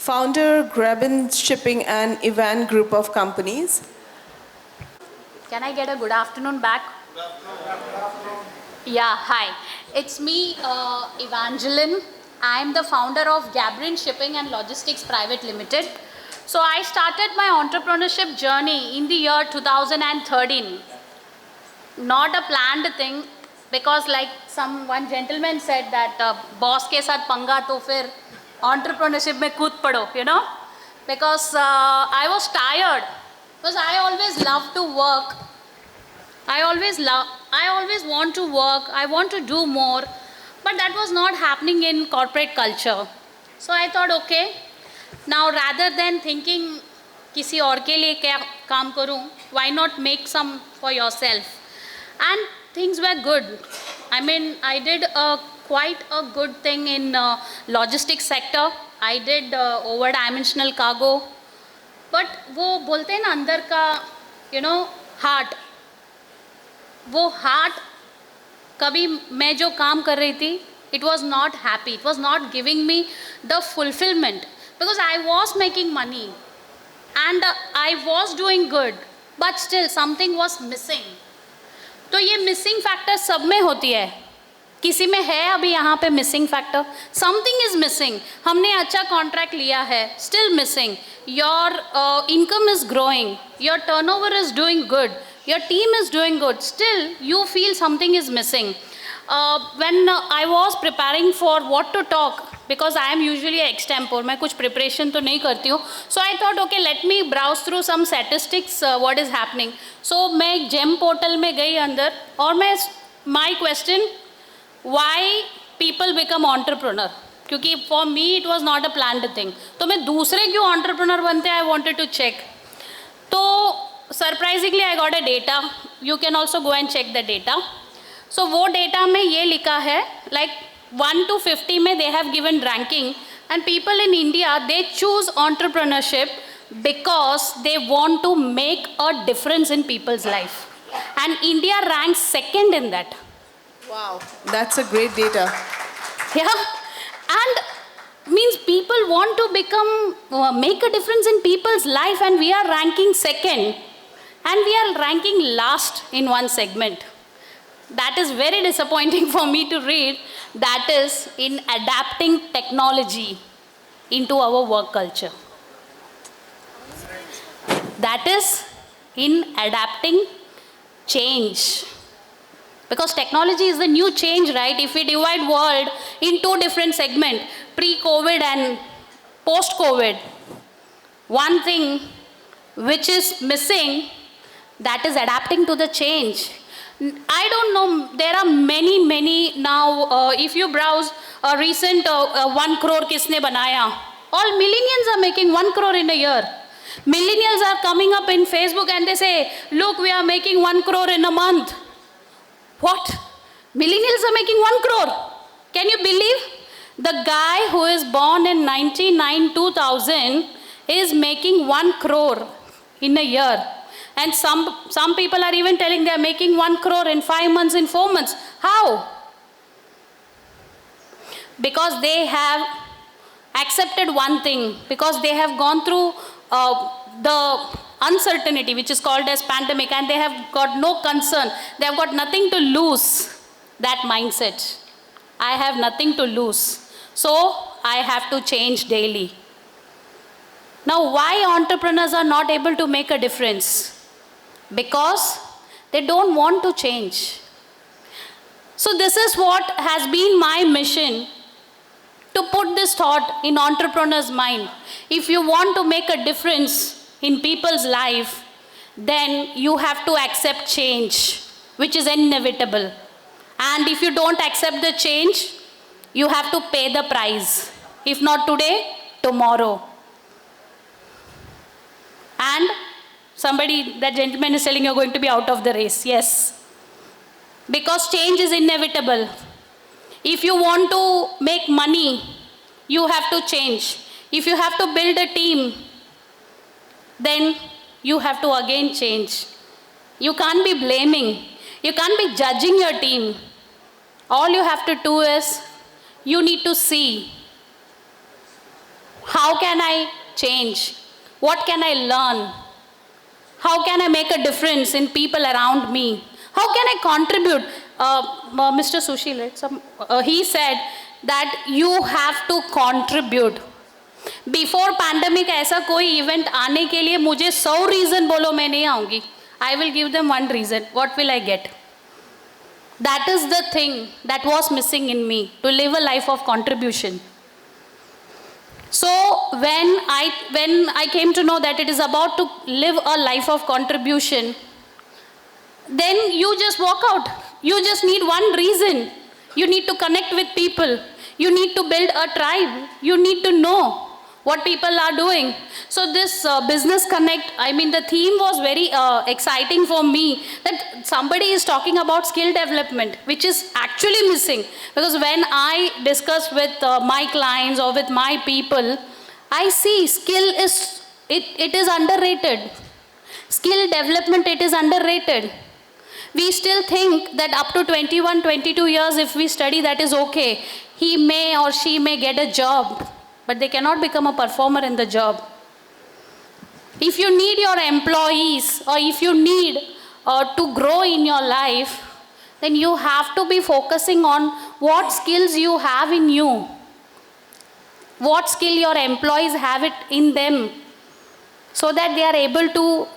founder, Graben Shipping and Evan Group of Companies. Can I get a good afternoon back? Yeah, hi. It's me, Evangeline. I'm the founder of Gabriel Shipping and Logistics Private Limited. So I started my entrepreneurship journey in the year 2013. Not a planned thing, because like one gentleman said that boss ke saath panga to fir entrepreneurship mein kood pado, you know, because I was tired, because I always love to work. I always want to work, I want to do more, but that was not happening in corporate culture. So I thought, okay, now rather than thinking किसी और के लिए क्या काम करूं, why not make some for yourself? And things were good. I mean, I did quite a good thing in logistics sector. I did over-dimensional cargo. But वो बोलते हैं ना अंदर का, you know, heart. वो heart कभी मैं जो काम कर रही थी, it was not happy. It was not giving me the fulfillment, because I was making money and I was doing good, but still something was missing. तो ये मिसिंग फैक्टर सब में होती है. किसी में है अभी यहाँ पे missing factor? Something is missing. हमने अच्छा कॉन्ट्रैक्ट लिया है, still missing. Your income is growing, your turnover is doing good, your team is doing good, still you feel something is missing. When I was preparing for what to talk, because I am usually extempore, मैं कुछ preparation तो नहीं करती हूँ, so I thought okay, let me browse through some statistics, what is happening. So मैं एक GEM portal में गई अंदर, और मैं my question, why people become entrepreneur, क्योंकि for me it was not a planned thing. तो मैं दूसरे क्यों entrepreneur बनते हैं, I wanted to check. तो surprisingly I got a data. You can also go and check the data. So वो data में ये लिखा है, like 1 to 50 में they have given ranking, and people in India, they choose entrepreneurship because they want to make a difference in people's life, and India ranks second in that. Wow, that's a great data. Yeah, and means people want to become make a difference in people's life, and we are ranking second, and we are ranking last in one segment. That is very disappointing for me to read. That is in adapting technology into our work culture. That is in adapting change. Because technology is the new change, right? If we divide world in two different segments, pre-COVID and post-COVID, one thing which is missing, that is adapting to the change. I don't know, there are many now, if you browse a recent 1 crore किसने बनाया, all millennials are making 1 crore in a year. Millennials are coming up in Facebook and they say, look, we are making 1 crore in a month. What? Millennials are making 1 crore. Can you believe? The guy who is born in 99, 2000 is making 1 crore in a year. And some people are even telling they are making 1 crore in 5 months, in 4 months. How? Because they have accepted one thing, because they have gone through the uncertainty which is called as pandemic, and they have got no concern. They have got nothing to lose. That mindset. I have nothing to lose. So I have to change daily. Now, why entrepreneurs are not able to make a difference? Because they don't want to change. So this is what has been my mission, to put this thought in entrepreneurs' mind. If you want to make a difference in people's life, then you have to accept change, which is inevitable. And if you don't accept the change, you have to pay the price. If not today, tomorrow. And that gentleman is telling you're going to be out of the race. Yes. Because change is inevitable. If you want to make money, you have to change. If you have to build a team, then you have to again change. You can't be blaming. You can't be judging your team. All you have to do is, you need to see how how can I change? What can I learn? How can I make a difference in people around me? How can I contribute? Mr. Sushil, he said that you have to contribute. Before pandemic, ऐसा कोई event आने के लिए मुझे 100 reason बोलो मैं नहीं आऊँगी. I will give them one reason. What will I get? That is the thing that was missing in me, to live a life of contribution. So when I came to know that it is about to live a life of contribution, then you just walk out. You just need one reason. You need to connect with people. You need to build a tribe. You need to know what people are doing. So this business connect, I mean the theme was very exciting for me, that somebody is talking about skill development, which is actually missing. Because when I discuss with my clients or with my people, I see skill is, it is underrated. Skill development, it is underrated. We still think that up to 21, 22 years, if we study, that is okay. He may or she may get a job, but they cannot become a performer in the job. If you need your employees, or if you need to grow in your life, then you have to be focusing on what skills you have in you. What skill your employees have it in them, so that they are able to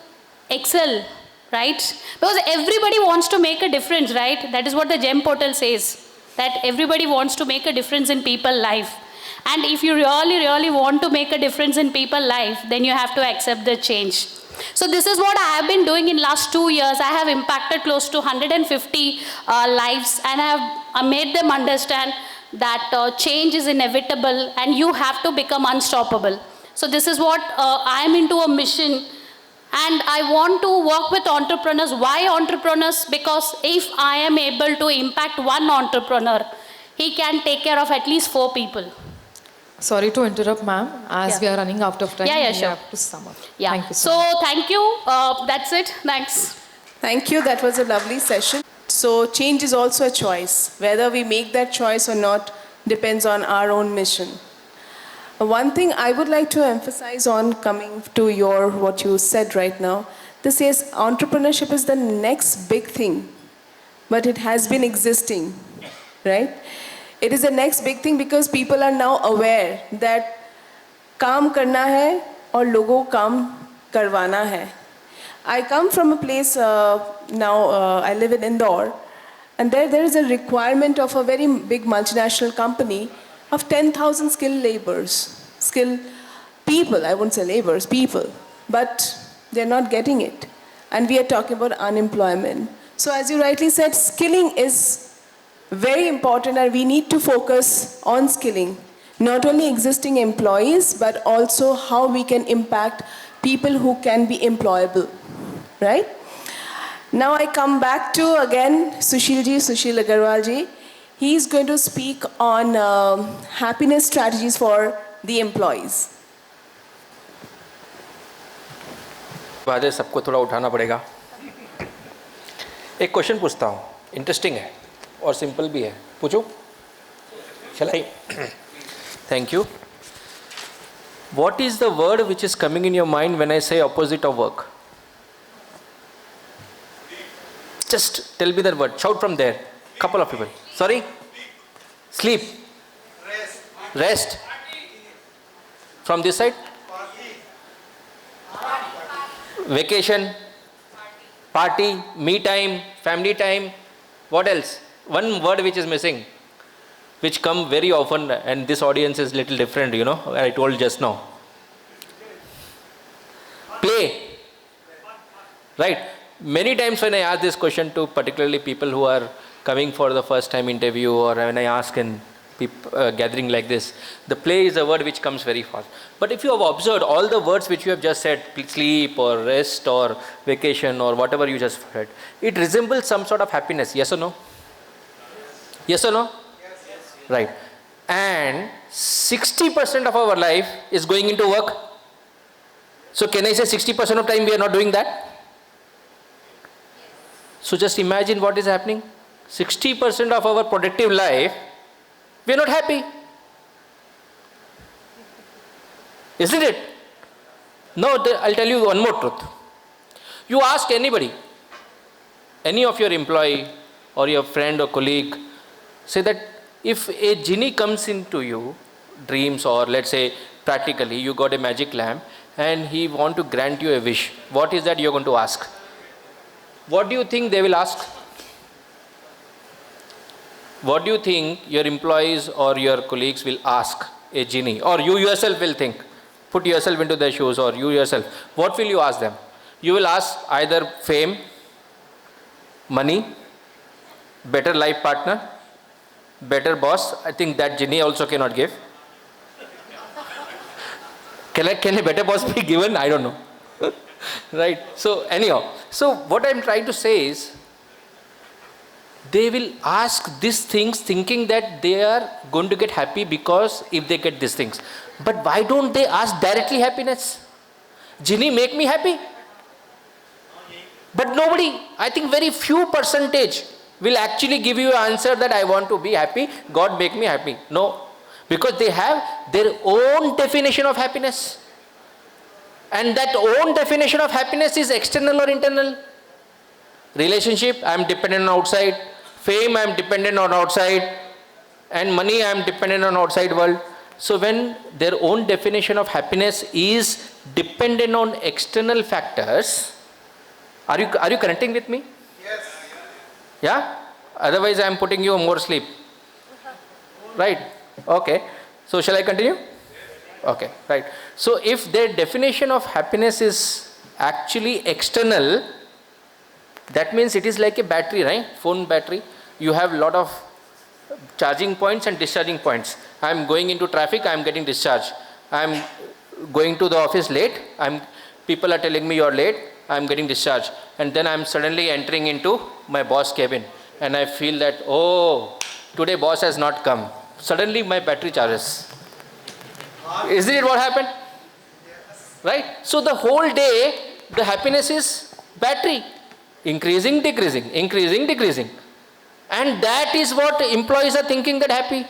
excel, right? Because everybody wants to make a difference, right? That is what the GEM portal says, that everybody wants to make a difference in people's life. And if you really, really want to make a difference in people's life, then you have to accept the change. So this is what I have been doing in last 2 years. I have impacted close to 150 lives, and I have made them understand that change is inevitable and you have to become unstoppable. So this is what I am into a mission, and I want to work with entrepreneurs. Why entrepreneurs? Because if I am able to impact one entrepreneur, he can take care of at least 4 people. Sorry to interrupt, ma'am. As we are running out of time, Yeah, we sure. have to sum up. Yeah. Thank you So much. thank you. That's it. Thanks. Thank you. That was a lovely session. So change is also a choice. Whether we make that choice or not depends on our own mission. One thing I would like to emphasize on, coming to what you said right now, this is entrepreneurship is the next big thing, but it has been existing, right? It is the next big thing because people are now aware that काम करना है और लोगों को काम करवाना है. I come from a place I live in Indore, and there is a requirement of a very big multinational company of 10,000 skilled people. I wouldn't say laborers, people, but they're not getting it. And we are talking about unemployment. So as you rightly said, skilling is very important, and we need to focus on skilling not only existing employees, but also how we can impact people who can be employable, right? Now I come back to again Sushil Agarwal ji. He's going to speak on happiness strategies for the employees. बातें सबको थोड़ा उठाना पड़ेगा. एक question पूछता हूँ, interesting है और सिंपल भी है. पूछूं? Shall I? Thank you. What is the word which is coming in your mind when I say opposite of work? Just tell me that word. Shout from there. Couple of people. Sorry? Sleep. Rest. From this side? Vacation. Party. Me time. Family time. What else? One word which is missing, which come very often, and this audience is little different, you know, I told just now. Play. Right. Many times when I ask this question to particularly people who are coming for the first time interview, or when I ask in gathering like this, the play is a word which comes very fast. But if you have observed all the words which you have just said, sleep or rest or vacation or whatever you just said, it resembles some sort of happiness. Yes or no? Yes or no? Yes. Right. And 60% of our life is going into work. So can I say 60% of time we are not doing that? So just imagine what is happening. 60% of our productive life, we are not happy. Isn't it? No, I'll tell you one more truth. You ask anybody, any of your employee or your friend or colleague, say that if a genie comes into you, dreams, or let's say practically you got a magic lamp and he want to grant you a wish, what is that you're going to ask? What do you think they will ask? What do you think your employees or your colleagues will ask a genie? Or you yourself will think, put yourself into their shoes, or you yourself, what will you ask them? You will ask either fame, money, better life partner, better boss. I think that genie also cannot give. Can a better boss be given? I don't know. Right? So anyhow, so what I'm trying to say is, they will ask these things thinking that they are going to get happy because if they get these things. But why don't they ask directly happiness? Genie, make me happy. But nobody, I think very few percentage will actually give you an answer that I want to be happy, God make me happy. No, because they have their own definition of happiness. And that own definition of happiness is external or internal. Relationship, I am dependent on outside. Fame, I am dependent on outside. And money, I am dependent on outside world. So when their own definition of happiness is dependent on external factors, are you connecting with me? Yes. Yeah? Otherwise I am putting you more sleep. Right? Okay. So shall I continue? Okay, right. So if their definition of happiness is actually external, that means it is like a battery, right? Phone battery. You have a lot of charging points and discharging points. I am going into traffic, I am getting discharged. I am going to the office late, people are telling me you are late, I am getting discharged. And then I am suddenly entering into my boss cabin and I feel that, oh, today boss has not come. Suddenly my battery charges. Isn't it what happened? Yes. Right? So the whole day, the happiness is battery. Increasing, decreasing, increasing, decreasing. And that is what employees are thinking, that happy.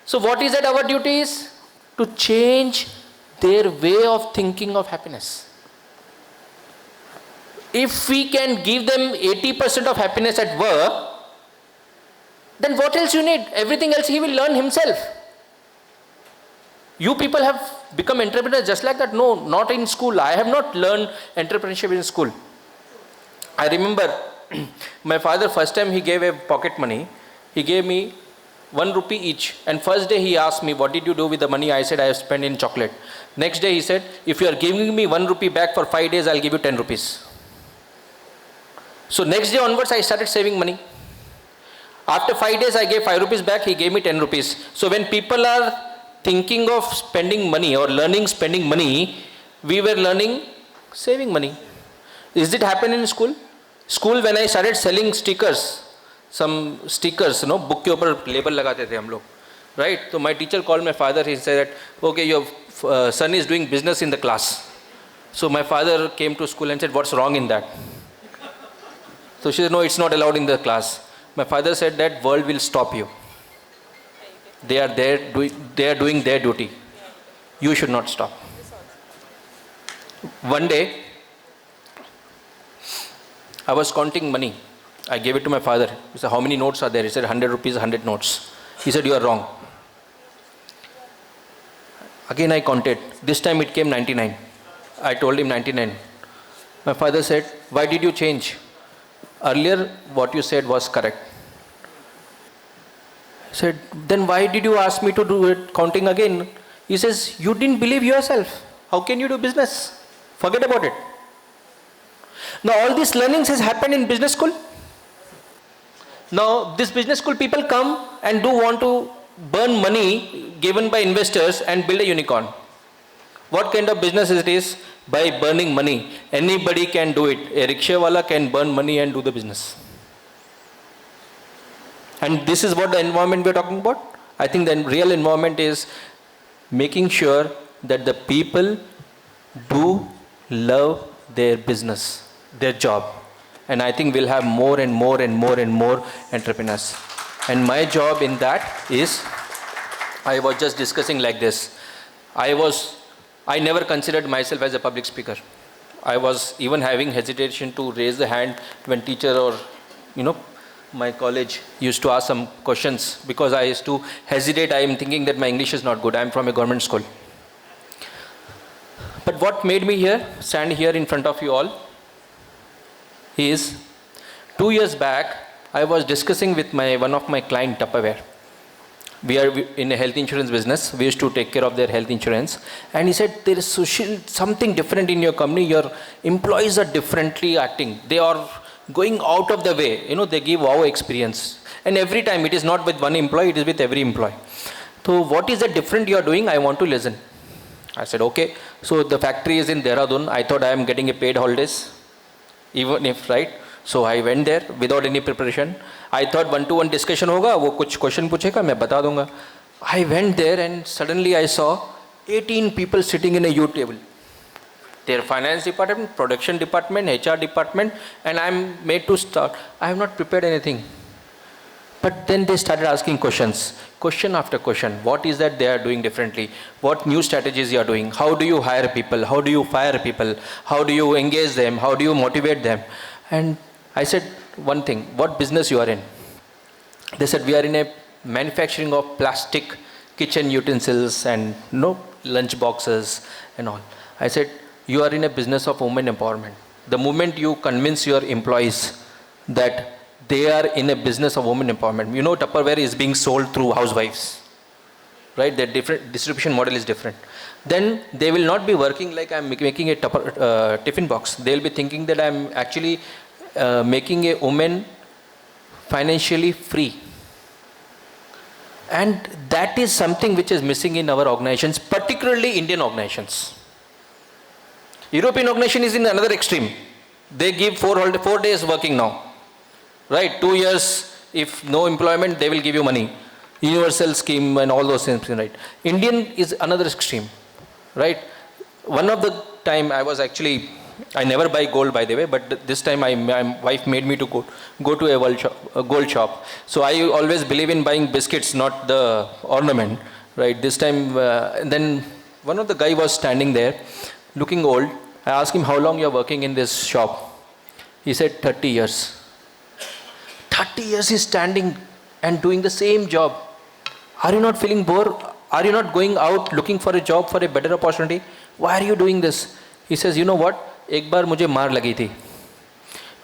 So what is that our duty is? To change their way of thinking of happiness. If we can give them 80% of happiness at work, then what else you need? Everything else he will learn himself. You people have become entrepreneurs just like that? No, not in school. I have not learned entrepreneurship in school. I remember my father, first time he gave a pocket money, he gave me 1 rupee each. And first day he asked me, what did you do with the money? I said, I have spent in chocolate. Next day he said, if you are giving me 1 rupee back for 5 days, I'll give you 10 rupees. So next day onwards, I started saving money. After 5 days, I gave 5 rupees back, he gave me 10 rupees. So when people are thinking of spending money or learning spending money, we were learning saving money. Is it happen in school? School, when I started selling stickers, some stickers, book के ऊपर label लगाते थे हम लोग, right? So my teacher called my father. He said that, okay, your son is doing business in the class. So my father came to school and said, what's wrong in that? So she said, no, it's not allowed in the class. My father said that world will stop you. They are there, they are doing their duty. You should not stop. One day, I was counting money. I gave it to my father. He said, how many notes are there? He said, 100 rupees, 100 notes. He said, you are wrong. Again I counted. This time it came 99. I told him 99. My father said, why did you change? Earlier what you said was correct. I said, then why did you ask me to do it counting again? He says, you didn't believe yourself. How can you do business? Forget about it. Now all these learnings has happened in business school. Now this business school people come and do want to burn money given by investors and build a unicorn. What kind of business it is? By burning money. Anybody can do it. A rickshaw wala can burn money and do the business. And this is what the environment we are talking about. I think the real environment is making sure that the people do love their business, their job. And I think we'll have more and more and more and more entrepreneurs. And my job in that is, I was just discussing like this. I I never considered myself as a public speaker. I was even having hesitation to raise the hand when teacher or, my college used to ask some questions because I used to hesitate. I am thinking that my English is not good. I am from a government school. But what made me stand here in front of you all is 2 years back, I was discussing with one of my client, Tupperware. We are in a health insurance business. We used to take care of their health insurance. And he said, there is something different in your company. Your employees are differently acting. They are going out of the way. They give wow experience. And every time it is not with one employee, it is with every employee. So what is the different you are doing? I want to listen. I said, okay. So the factory is in Dehradun. I thought I am getting a paid holidays, even if, right? So I went there without any preparation. I thought one-to-one discussion होगा, वो कुछ question पूछेगा, मैं बता दूंगा. I went there and suddenly I saw 18 people sitting in a U table. Their finance department, production department, HR department, and I'm made to start. I have not prepared anything. But then they started asking questions, question after question. What is that they are doing differently? What new strategies you are doing? How do you hire people? How do you fire people? How do you engage them? How do you motivate them? And I said one thing, what business you are in? They said, we are in a manufacturing of plastic kitchen utensils and lunch boxes and all. I said, you are in a business of women empowerment. The moment you convince your employees that they are in a business of women empowerment, Tupperware is being sold through housewives, right? Their different distribution model is different. Then they will not be working like I'm making a tiffin box. They will be thinking that I'm actually making a woman financially free. And that is something which is missing in our organizations, particularly Indian organizations. European organization is in another extreme. They give 4 days working now. Right, 2 years, if no employment, they will give you money. Universal scheme and all those things, right? Indian is another extreme, right? One of the time I never buy gold, by the way, but this time my wife made me to go to a gold shop. So I always believe in buying biscuits, not the ornament, right? This time, then one of the guy was standing there, looking old. I asked him, how long you are working in this shop? He said, 30 years. 30 years he's standing and doing the same job. Are you not feeling bored? Are you not going out looking for a job, for a better opportunity? Why are you doing this? He says, you know what? एक बार मुझे मार लगी थी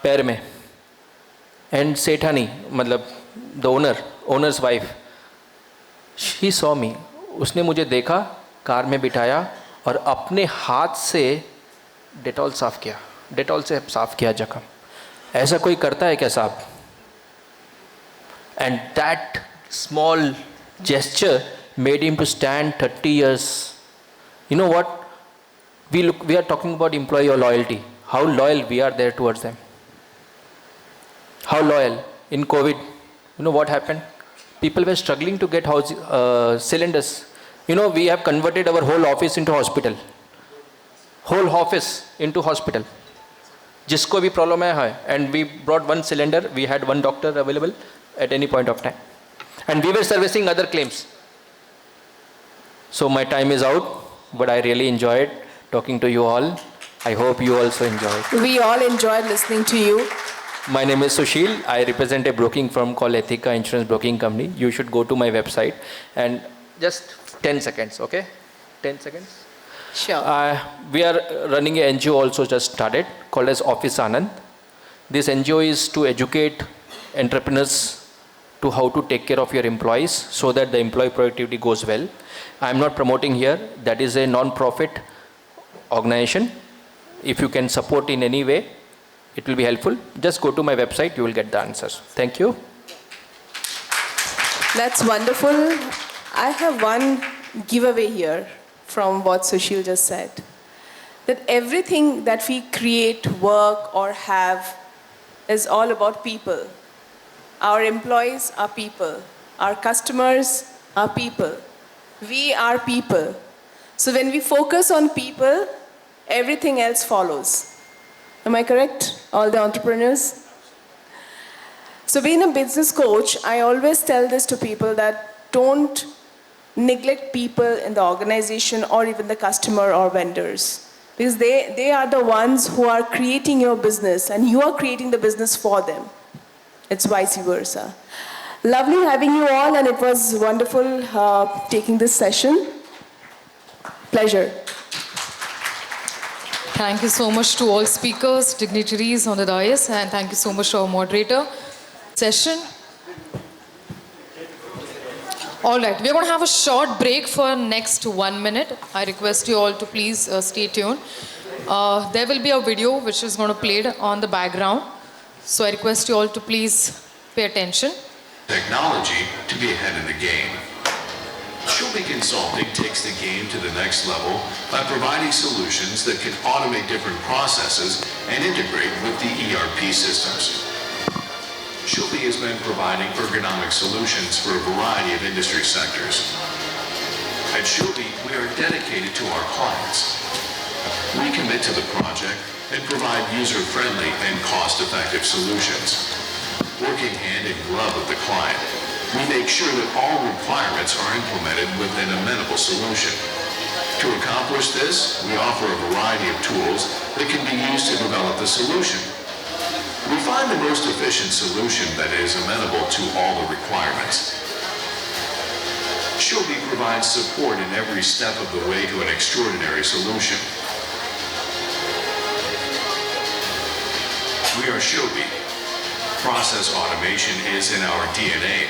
पैर में. And Sethani, मतलब the owner's wife, she saw me. उसने मुझे देखा, कार में बिठाया और अपने हाथ से डेटॉल साफ किया. डेटॉल से साफ किया जख्म. ऐसा कोई करता है क्या साहब? And that small gesture made him to stand 30 years. You know what? We are talking about employee loyalty. How loyal we are there towards them. How loyal. In COVID, what happened? People were struggling to get cylinders. We have converted our whole office into hospital. Whole office into hospital. जिसको भी problem है, and we brought one cylinder. We had one doctor available at any point of time. And we were servicing other claims. So my time is out, but I really enjoyed talking to you all. I hope you also enjoyed. We all enjoyed listening to you. My name is Sushil. I represent a broking firm called Ethica Insurance Broking Company. You should go to my website and just 10 seconds, okay? 10 seconds. Sure. We are running an NGO also just started called as Office Anand. This NGO is to educate entrepreneurs to how to take care of your employees so that the employee productivity goes well. I am not promoting here. That is a non-profit organization. If you can support in any way, it will be helpful. Just go to my website, you will get the answers. Thank you. That's wonderful. I have one giveaway here from what Sushil just said. That everything that we create, work, or have is all about people. Our employees are people. Our customers are people. We are people. So when we focus on people, everything else follows. Am I correct, all the entrepreneurs? So being a business coach, I always tell this to people that don't neglect people in the organization or even the customer or vendors. Because they are the ones who are creating your business and you are creating the business for them. It's vice versa. Lovely having you all, and it was wonderful taking this session. Pleasure. Thank you so much to all speakers, dignitaries on the dais, and thank you so much to our moderator. Session. All right, we're going to have a short break for next 1 minute. I request you all to please stay tuned. There will be a video which is going to play on the background. So I request you all to please pay attention. Technology to be ahead of the game. Shilby Consulting takes the game to the next level by providing solutions that can automate different processes and integrate with the ERP systems. Shilby has been providing ergonomic solutions for a variety of industry sectors. At Shilby, we are dedicated to our clients. We commit to the project and provide user-friendly and cost-effective solutions. Working hand in glove with the client, we make sure that all requirements are implemented with an amenable solution. To accomplish this, we offer a variety of tools that can be used to develop the solution. We find the most efficient solution that is amenable to all the requirements. Shilby provides support in every step of the way to an extraordinary solution. We are Shilby. Process automation is in our DNA.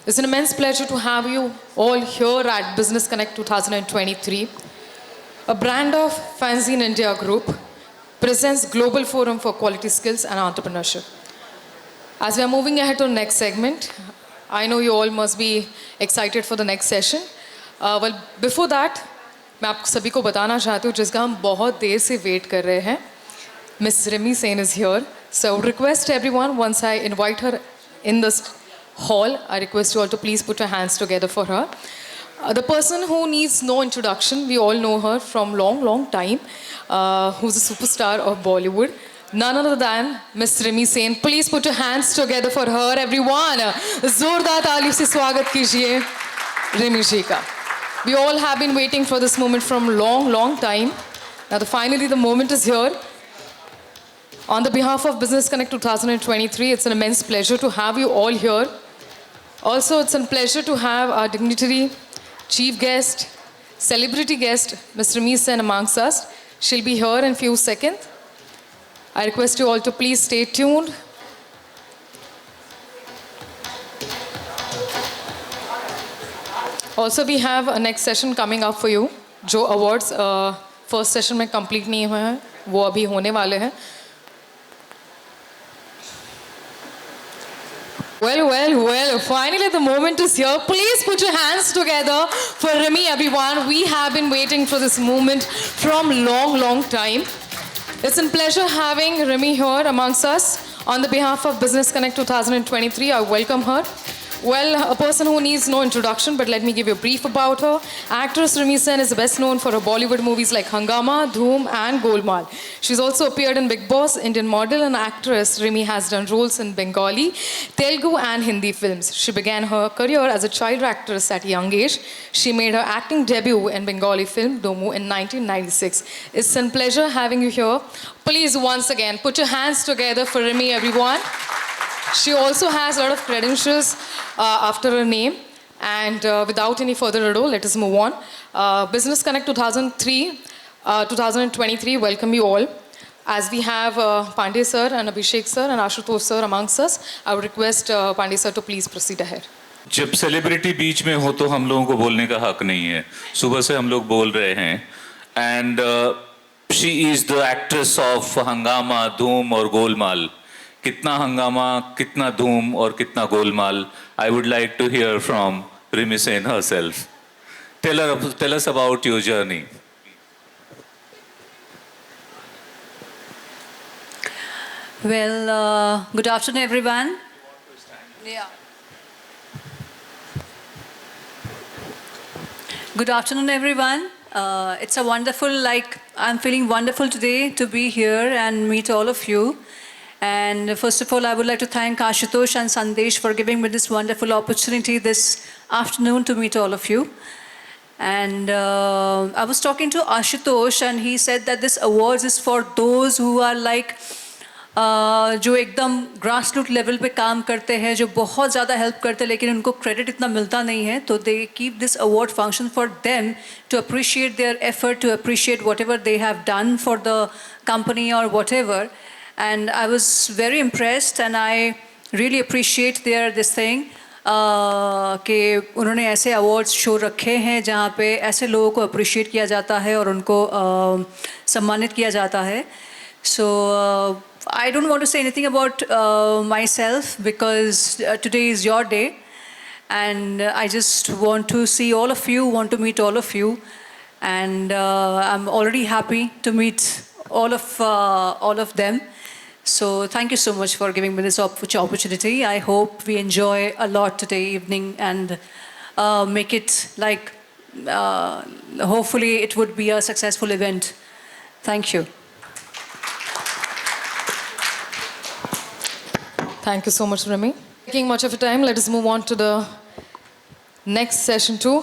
It's an immense pleasure to have you all here at Business Connect 2023. A brand of Fanzine India Group presents Global Forum for Quality Skills and Entrepreneurship. As we are moving ahead to the next segment, I know you all must be excited for the next session. Well, before that, मैं आप सभी को बताना चाहती हूँ जिसका हम बहुत देर से वेट कर रहे हैं. Miss Rimi Sen is here. So I would request everyone, once I invite her in this hall, I request you all to please put your hands together for her. The person who needs no introduction, we all know her from long time, who's a superstar of Bollywood. None other than Miss Rimi Sen. Please put your hands together for her, everyone. Zordar taaliyon se swagat kijiye Rimi ji ka. We all have been waiting for this moment from long time. Now finally the moment is here. On the behalf of Business Connect 2023, it's an immense pleasure to have you all here. Also, it's a pleasure to have our dignitary, chief guest, celebrity guest, Ms. Rimi Sen amongst us. She'll be here in a few seconds. I request you all to please stay tuned. Also, we have a next session coming up for you. जो awards first session में complete नहीं हुए हैं, वो अभी होने वाले हैं. Well, finally the moment is here. Please put your hands together for Rimi, everyone. We have been waiting for this moment from long time. It's a pleasure having Rimi here amongst us. On the behalf of Business Connect 2023, I welcome her. Well, a person who needs no introduction, but let me give you a brief about her. Actress Rimi Sen is best known for her Bollywood movies like Hangama, Dhoom and Golmaal. She's also appeared in Big Boss. Indian model and actress, Rimi has done roles in Bengali, Telugu and Hindi films. She began her career as a child actress at a young age. She made her acting debut in Bengali film Domu in 1996. It's a pleasure having you here. Please once again put your hands together for Rimi, everyone. She also has a lot of credentials after her name. And without any further ado, let us move on. Business Connect 2023, welcome you all. As we have Pandey sir and Abhishek sir and Ashutosh sir amongst us, I would request Pandey sir to please proceed ahead. जब celebrity बीच में हो तो हम लोगों को बोलने का हक नहीं है. सुबह से हम लोग बोल रहे हैं. And she is the actress of Hangama, Dhoom और Golmaal. कितना हंगामा, कितना धूम और कितना Golmaal. I would like to hear from Rimi Sen herself. Tell us about your journey. Well, good afternoon, everyone. Yeah. Good afternoon, everyone. It's a wonderful, I'm feeling wonderful today to be here and meet all of you. And first of all, I would like to thank Ashutosh and Sandesh for giving me this wonderful opportunity this afternoon to meet all of you. And I was talking to Ashutosh and he said that this awards is for those who are जो एकदम grass root level पे काम करते हैं, जो बहुत ज़्यादा help करते हैं लेकिन उनको क्रेडिट इतना मिलता नहीं है, तो they keep this award function for them to appreciate their effort, to appreciate whatever they have done for the company और whatever. And I was very impressed and I really appreciate their this thing कि उन्होंने ऐसे awards show रखे हैं जहाँ पे ऐसे लोगों को अप्रिशिएट किया जाता है और उनको सम्मानित किया जाता है. सो I don't want to say anything about myself because today is your day and I just want to see all of you, want to meet all of you, and I'm already happy to meet all of them. So thank you so much for giving me this opportunity. I hope we enjoy a lot today evening and make it hopefully it would be a successful event. Thank you. Thank you so much, Rimi. Taking much of your time, let us move on to the next session too.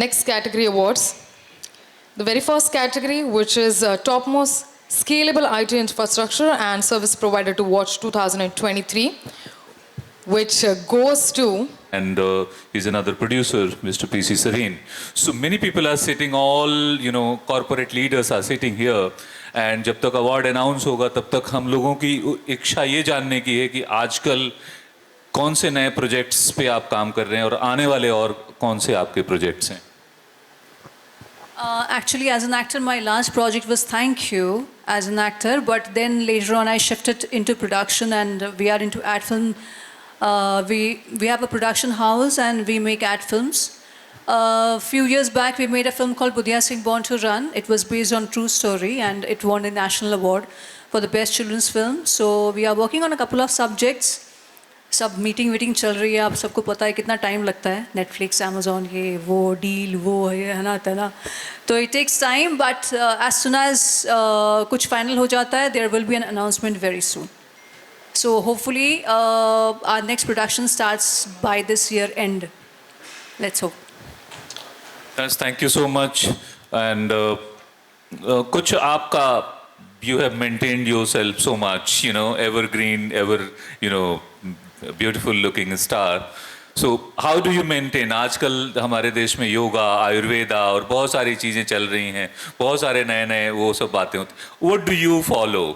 Next category awards. The very first category, which is topmost scalable IT infrastructure and service provider to watch 2023, which goes to... And he's another producer, Mr. P.C. Sareen. So many people are sitting, all, corporate leaders are sitting here. And जब तक award announce होगा तब तक हम लोगों की इच्छा ये जानने की है कि आजकल कौन से नए प्रोजेक्ट्स पे आप काम कर रहे हैं और आने वाले और कौन से आपके प्रोजेक्ट्स हैं. Actually, as an actor, my last project was Thank You as an actor, but then later on I shifted into production and we are into ad film. We have a production house and we make ad films. A few years back, we made a film called Budhya Singh Born to Run. It was based on true story and it won a national award for the best children's film. So we are working on a couple of subjects. सब meeting चल रही है, आप सबको पता है कितना time लगता है, नेटफ्लिक्स, अमेजोन, ये वो डील वो है ना तेना, तो it takes time, but as soon as कुछ फाइनल हो जाता है, there will be an announcement very soon. So hopefully our next production starts by this year end. Let's hope. Yes, thank you so much. And kuch aapka, you have maintained yourself so much, evergreen, ever, beautiful looking star. So how do you maintain? आजकल हमारे देश में योगा, आयुर्वेदा और बहुत सारी चीजें चल रही हैं, बहुत सारे नए वो सब बातें होती. What do you follow?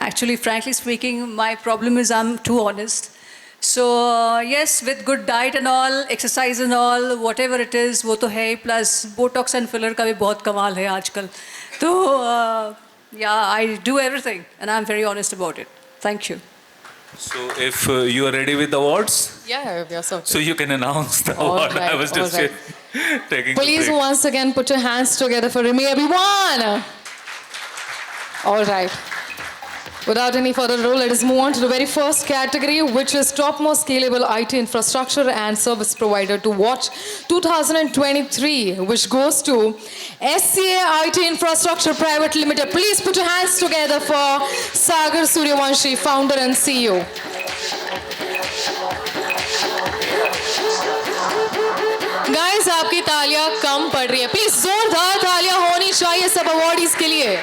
Actually, frankly speaking, my problem is I'm too honest. So yes, with good diet and all, exercise and all, whatever it is, वो तो है. Plus Botox and filler का भी बहुत कमाल है आजकल. तो yeah, I do everything, and I'm very honest about it. Thank you. So if you are ready with the awards, Yeah, so. so you can announce the All award. right, I was just all right. taking. Please the break. once again put your hands together for Rimi, everyone. All right. Without any further ado, let us move on to the very first category, which is topmost scalable IT infrastructure and service provider to watch 2023, which goes to SCA IT Infrastructure Private Limited. Please put your hands together for Sagar Suryavanshi, founder and CEO. Guys, आपकी तालियां कम पड़ रही है. Please जोरदार तालियां होनी चाहिए सब अवार्डीज के लिए.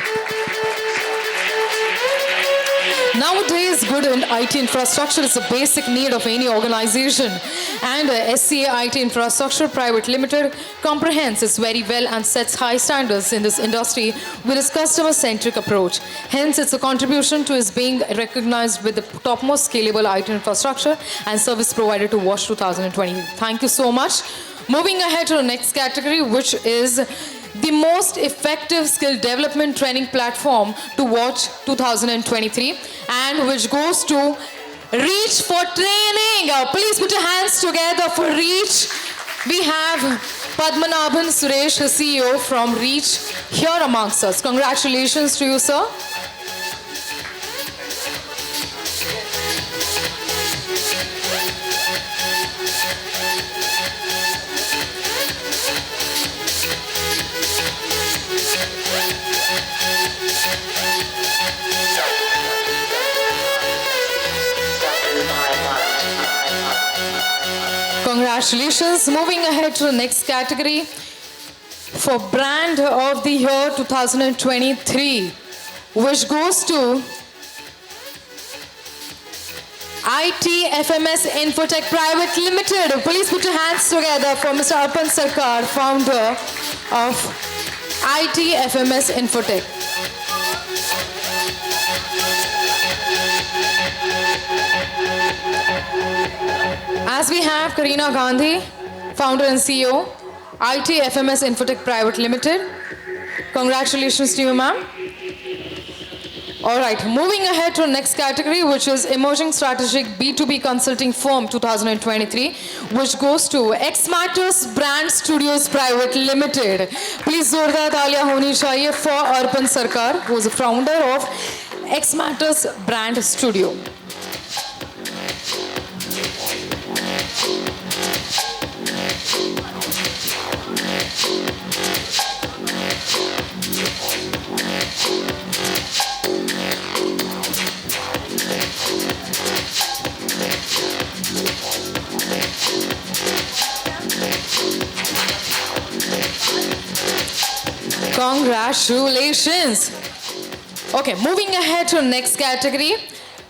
Nowadays, good IT infrastructure is a basic need of any organization, and SCA IT Infrastructure Private Limited comprehends this very well and sets high standards in this industry with its customer-centric approach. Hence, it's a contribution to its being recognized with the topmost scalable IT infrastructure and service provider to watch 2020. Thank you so much. Moving ahead to the next category, which is the most effective skill development training platform to watch 2023, and which goes to Reach for Training. Please put your hands together for Reach. We have Padmanabhan Suresh, the CEO from Reach, here amongst us. Congratulations to you, sir. Congratulations. Moving ahead to the next category for Brand of the Year 2023, which goes to ITFMS Infotech Private Limited. Please put your hands together for Mr. Arpan Sarkar, founder of ITFMS Infotech. As we have Karina Gandhi, founder and CEO, ITFMS Infotech Private Limited. Congratulations to you, ma'am. All right, moving ahead to the next category, which is Emerging Strategic B2B Consulting Firm 2023, which goes to X Matters Brand Studios Private Limited. Please जोरदार तालियां होनी चाहिए for Arpan Sarkar, who is the founder of X Matters Brand Studio. Congratulations. Okay, moving ahead to the next category,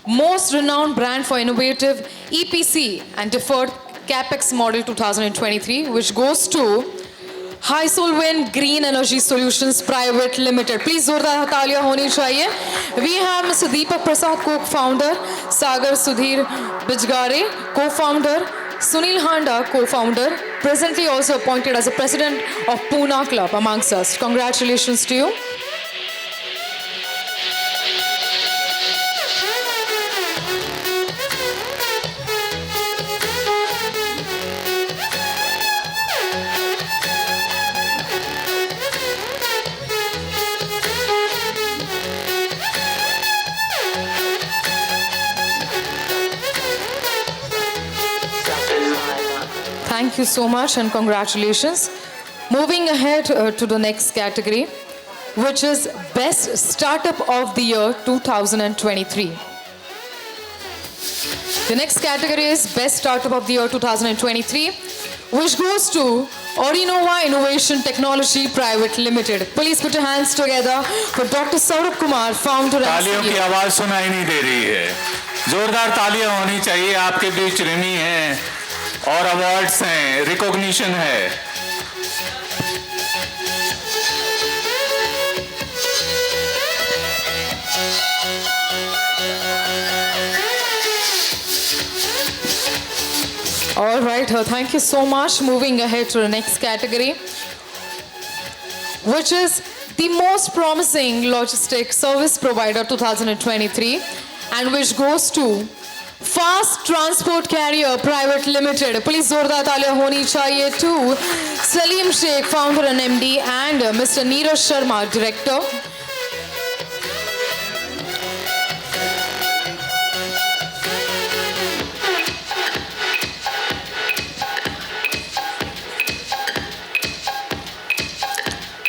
most renowned brand for innovative EPC and deferred CapEx model 2023, which goes to Hysolvent Green Energy Solutions Private Limited. Please जोरदार तालियां होनी चाहिए. We have Mr. Deepak Prasad, co-founder, Sagar Sudhir Bijgare, co-founder, Sunil Handa, co-founder, presently also appointed as the president of Pune Club amongst us. Congratulations to you. Thank you so much and congratulations. Moving ahead to the next category, which is Best Startup of the Year 2023. The next category is Best Startup of the Year 2023, which goes to Orinova Innovation Technology Private Limited. Please put your hands together for Dr. Saurabh Kumar, founder and तालियों की CEO. आवाज सुनाई नहीं दे रही है. जोरदार तालियां होनी चाहिए. आपके बीच रिमी हैं और अवार्ड्स हैं, रिकॉग्निशन है. All right, thank you so much. Moving ahead to the next category, which is the most promising logistics service provider 2023, and which goes to Fast Transport Carrier Private Limited. Please जोरदार तालियां होनी चाहिए to Salim Sheikh, founder and MD, and Mr. Neeraj Sharma, director.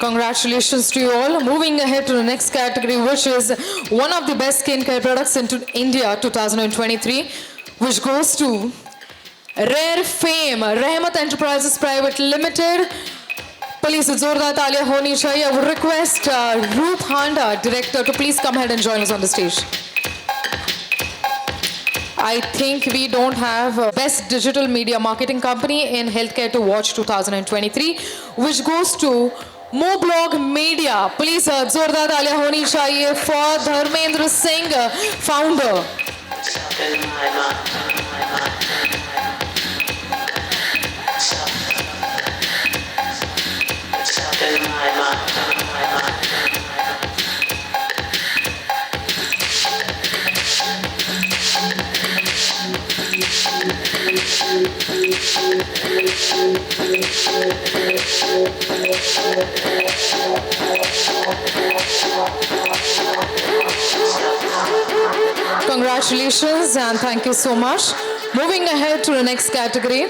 Congratulations to you all. Moving ahead to the next category, which is one of the best skincare products in India 2023, which goes to Rare Fame, Rahmat Enterprises Private Limited. Please, जोरदार तालियां होनी चाहिए. I would request Ruth Handa, director, to please come ahead and join us on the stage. I think we don't have best digital media marketing company in healthcare to watch 2023, which goes to Moblog Media. Please, जोरदार तालियां होनी चाहिए for Dharmendra Singh, founder. Congratulations and thank you so much. Moving ahead to the next category,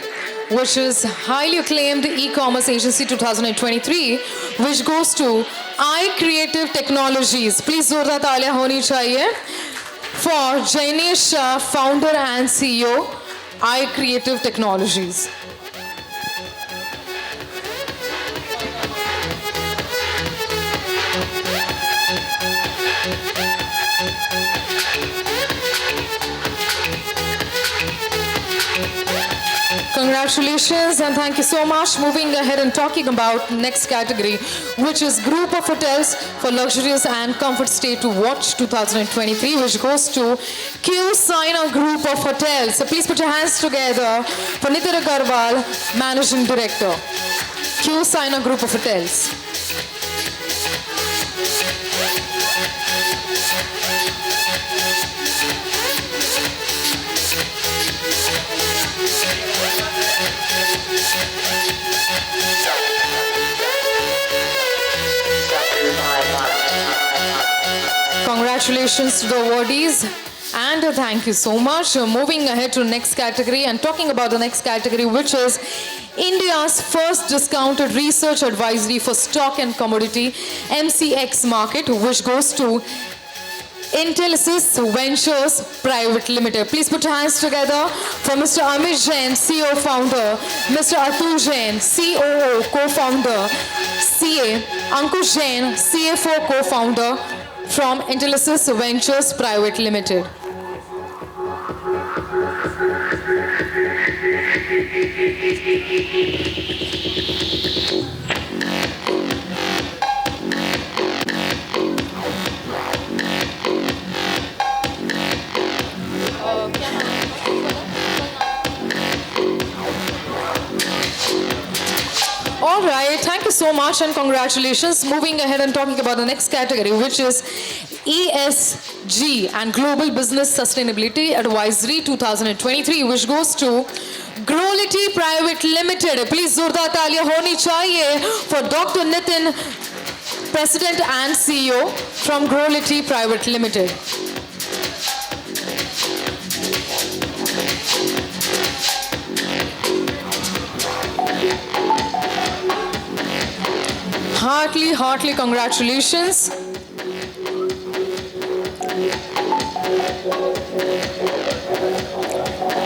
which is highly acclaimed e-commerce agency 2023, which goes to iCreative Technologies. Please जोरदार तालियां होनी चाहिए for Jainesh Shah, founder and CEO, iCreative Technologies. Congratulations and thank you so much. Moving ahead and talking about next category, which is group of hotels for luxurious and comfort stay to watch 2023, which goes to Q Signer Group of Hotels. So please put your hands together for Nitin Agarwal, Managing Director, Q Signer Group of Hotels. Congratulations to the awardees and thank you so much. Moving ahead to the next category and talking about the next category, which is India's first discounted research advisory for stock and commodity MCX market, which goes to Intellisys Ventures Private Limited. Please put your hands together for Mr. Amit Jain, CEO founder, Mr. Atul Jain, COO co-founder, CA, Ankush Jain, CFO co-founder from Intellisys Ventures Private Limited. All right, thank you so much and congratulations. Moving ahead and talking about the next category, which is ESG and Global Business Sustainability Advisory 2023, which goes to Quality Private Limited. Please जोरदार तालियां होनी चाहिए for Dr. Nitin, President and CEO from Quality Private Limited. Heartily congratulations.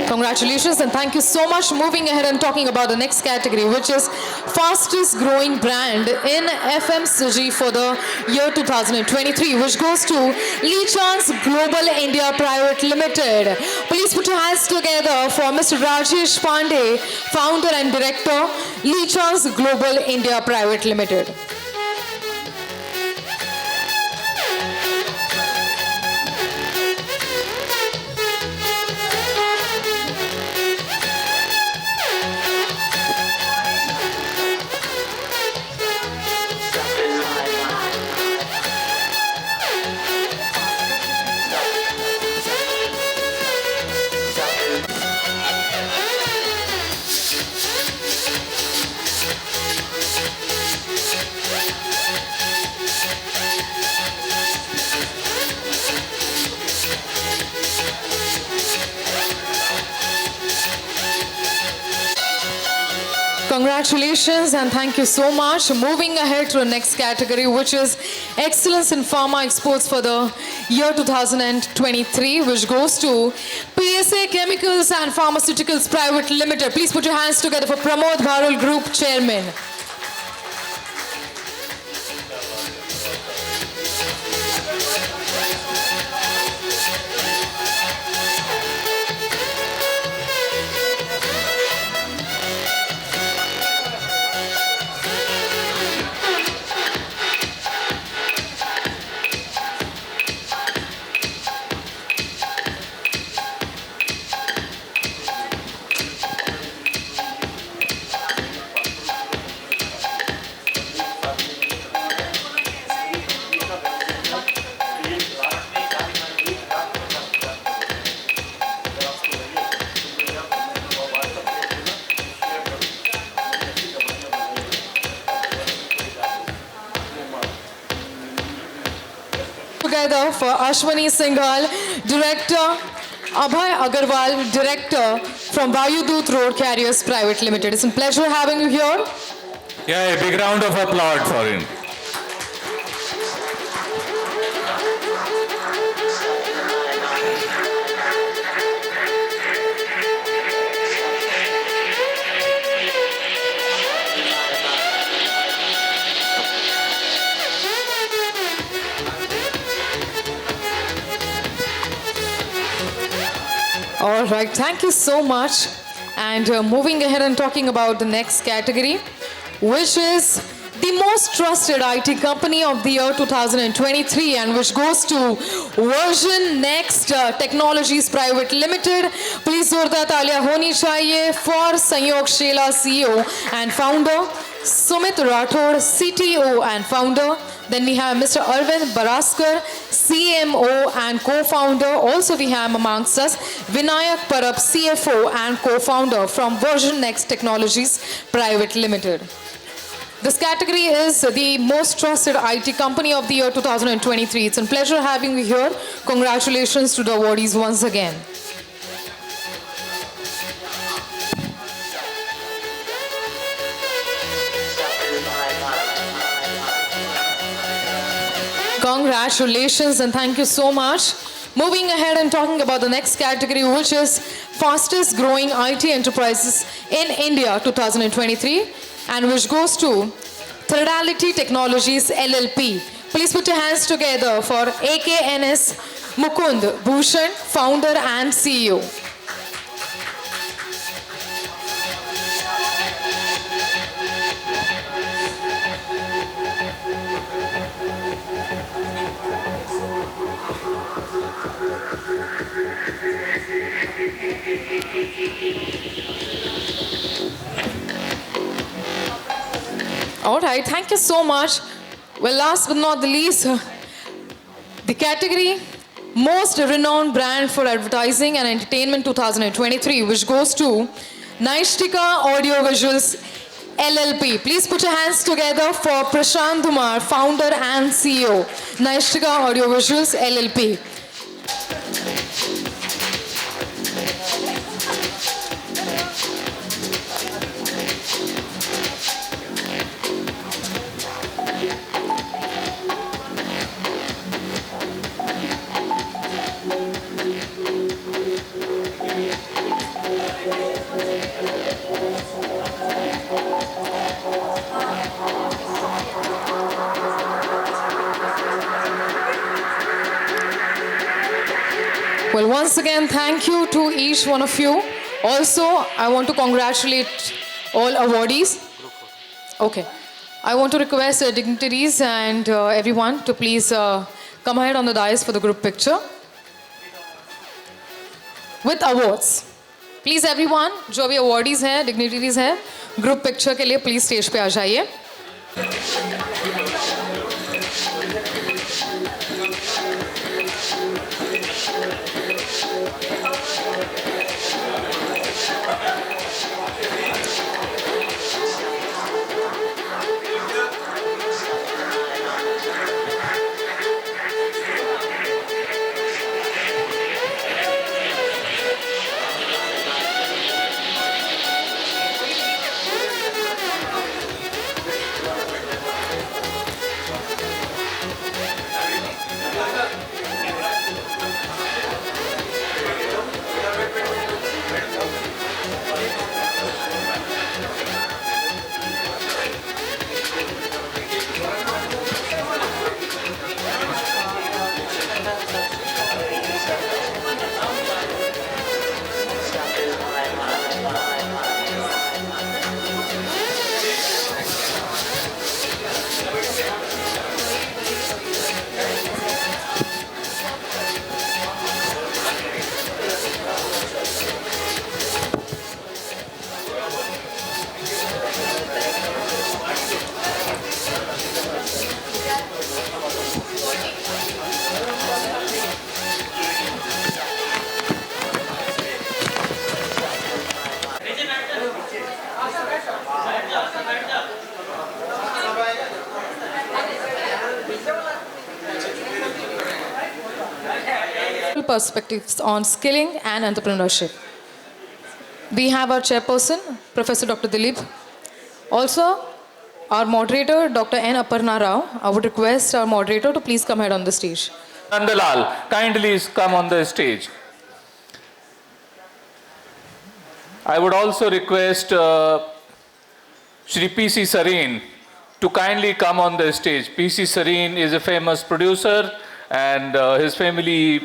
Congratulations and thank you so much. Moving ahead and talking about the next category, which is fastest growing brand in FMCG for the year 2023, which goes to Lee Chance Global India Private Limited. Please put your hands together for Mr. Rajesh Pandey, founder and director, Lee Chance Global India Private Limited. Congratulations and thank you so much. Moving ahead to the next category, which is Excellence in Pharma Exports for the year 2023, which goes to PSA Chemicals and Pharmaceuticals Private Limited. Please put your hands together for Pramod Bharul Group Chairman. together for Ashwani Singhal, Director, Abhay Agarwal, Director from Vayudut Road Carriers Private Limited. It's a pleasure having you here. Yeah, a big round of applause for him. All right, thank you so much. And moving ahead and talking about the next category, which is the most trusted IT company of the year 2023, and which goes to Version Next Technologies Private Limited. Please जोरदार तालियां होनी चाहिए for Sanyog Shela, CEO and founder, Sumit Rathod, CTO and founder. Then we have Mr. Arvind Baraskar, CMO and co-founder. Also we have amongst us Vinayak Parab, CFO and co-founder from Version Next Technologies Private Limited. This category is the most trusted IT company of the year 2023. It's a pleasure having you here. Congratulations to the awardees once again. Congratulations and thank you so much. Moving ahead and talking about the next category, which is fastest growing IT enterprises in India 2023, and which goes to Threadality Technologies LLP. Please put your hands together for AKNS Mukund Bhushan, founder and CEO. All right, thank you so much. Well, last but not the least, the category Most Renowned Brand for Advertising and Entertainment 2023, which goes to Naishtika Audiovisuals LLP. Please put your hands together for Prashant Kumar, founder and CEO, Naishtika Audiovisuals LLP. Well, once again, thank you to each one of you. Also, I want to congratulate all awardees. Okay. I want to request dignitaries and everyone to please come ahead on the dais for the group picture with awards. Please everyone, जो भी awardees हैं, dignitaries हैं, group picture के लिए please stage पे आ जाइए. perspectives on skilling and entrepreneurship. We have our chairperson, Professor Dr. Dilip. Also, our moderator, Dr. N. Aparna Rao. I would request our moderator to please come ahead on the stage. Nandalal, kindly come on the stage. I would also request Shri P.C. Sareen to kindly come on the stage. P.C. Sareen is a famous producer and his family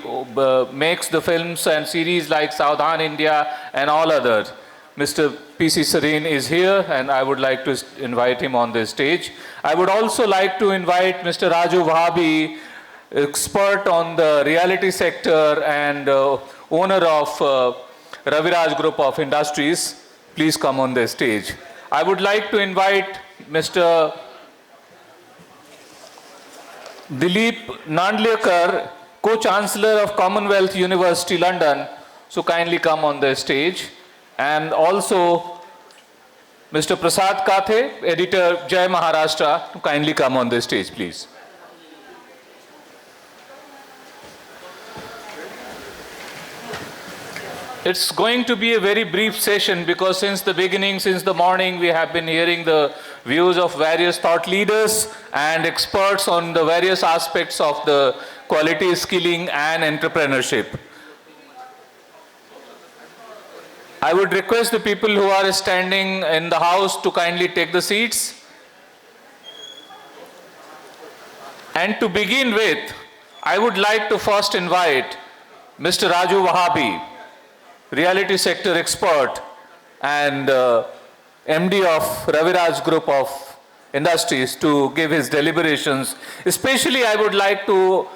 makes the films and series like Saudhan India and all others. Mr. P.C. Sareen is here and I would like to invite him on the stage. I would also like to invite Mr. Raju Vahabi, expert on the reality sector and owner of Raviraj Group of Industries. Please come on the stage. I would like to invite Mr. Dilip Nandlekar, Co-Chancellor of Commonwealth University London, so kindly come on the stage. And also Mr. Prasad Kathe, editor Jai Maharashtra, to kindly come on the stage, please. It's going to be a very brief session because since the beginning, since the morning, we have been hearing the views of various thought leaders and experts on the various aspects of the quality skilling and entrepreneurship. I would request the people who are standing in the house to kindly take the seats. And to begin with, I would like to first invite Mr. Raju Vahabi, reality sector expert and MD of Raviraj Group of Industries, to give his deliberations. Especially, I would like to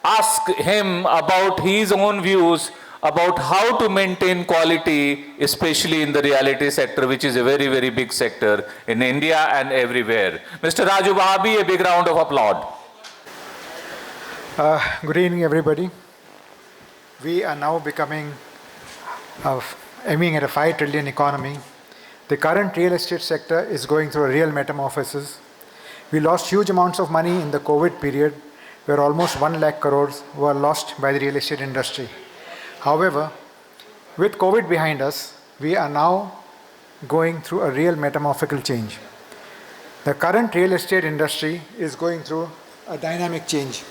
ask him about his own views about how to maintain quality, especially in the reality sector, which is a very, very big sector in India and everywhere. Mr. Raju Vahabi, a big round of applause. Good evening, everybody. We are now aiming at a 5 trillion economy. The current real estate sector is going through a real metamorphosis. We lost huge amounts of money in the COVID period, where almost 1 lakh crores were lost by the real estate industry. However, with COVID behind us, we are now going through a real metamorphical change. The current real estate industry is going through a dynamic change.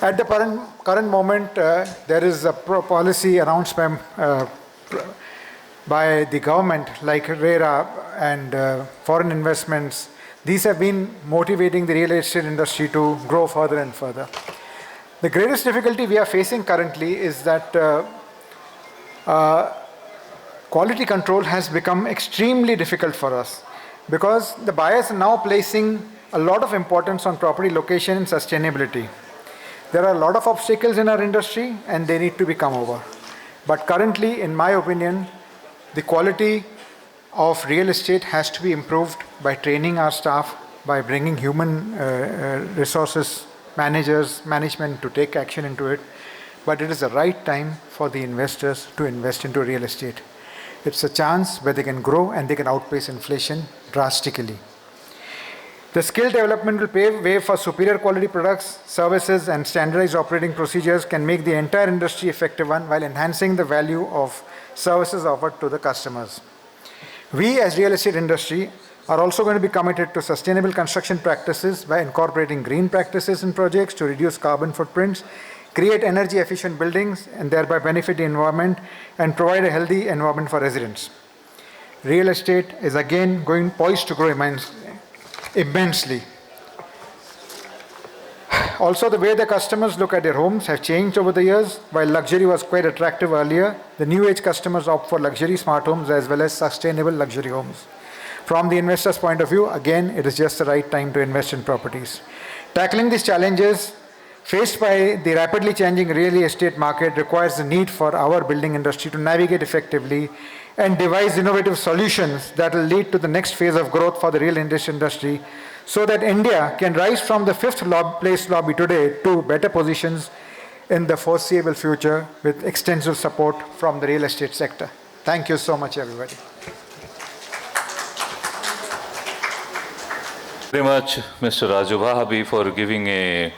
At the current moment, there is a policy announcement by the government, like RERA and foreign investments. These have been motivating the real estate industry to grow further and further. The greatest difficulty we are facing currently is that quality control has become extremely difficult for us, because the buyers are now placing a lot of importance on property location and sustainability. There are a lot of obstacles in our industry and they need to be come over. But currently, in my opinion, the quality of real estate has to be improved by training our staff, by bringing human resources, management to take action into it. But it is the right time for the investors to invest into real estate. It's a chance where they can grow and they can outpace inflation drastically. The skill development will pave way for superior quality products, services, and standardized operating procedures can make the entire industry effective one while enhancing the value of services offered to the customers. We as real estate industry are also going to be committed to sustainable construction practices by incorporating green practices in projects to reduce carbon footprints, create energy efficient buildings, and thereby benefit the environment and provide a healthy environment for residents. Real estate is again poised to grow immensely. Also, the way the customers look at their homes have changed over the years. While luxury was quite attractive earlier, the new age customers opt for luxury smart homes as well as sustainable luxury homes. From the investor's point of view, again, it is just the right time to invest in properties. Tackling these challenges faced by the rapidly changing real estate market requires the need for our building industry to navigate effectively and devise innovative solutions that will lead to the next phase of growth for the real estate industry, so that India can rise from the 5th place lobby today to better positions in the foreseeable future with extensive support from the real estate sector. Thank you so much, everybody. Very much, Mr. Raju Vahabi, for giving a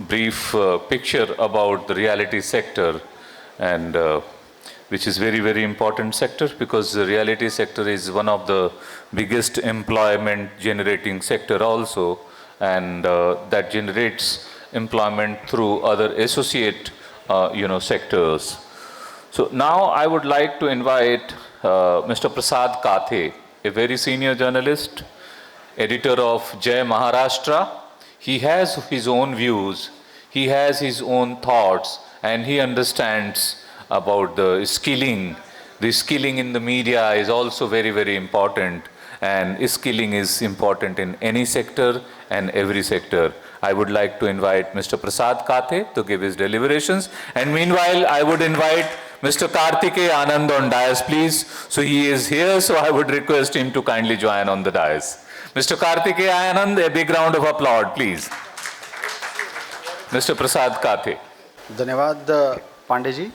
brief picture about the reality sector, and which is very, very important sector, because the reality sector is one of the biggest employment generating sector also, and that generates employment through other associate sectors. So now I would like to invite Mr. Prasad Kathe, a very senior journalist, editor of Jai Maharashtra. He has his own views, he has his own thoughts, and he understands about the skilling. The skilling in the media is also very, very important, and skilling is important in any sector and every sector. I would like to invite Mr. Prasad Kathe to give his deliberations, and meanwhile I would invite Mr. Karthikeya Anand on dais, please. So he is here, so I would request him to kindly join on the dais. Mr. Karthikeya Anand, a big round of applause, please. Mr. Prasad Kathe. धन्यवाद पांडे जी,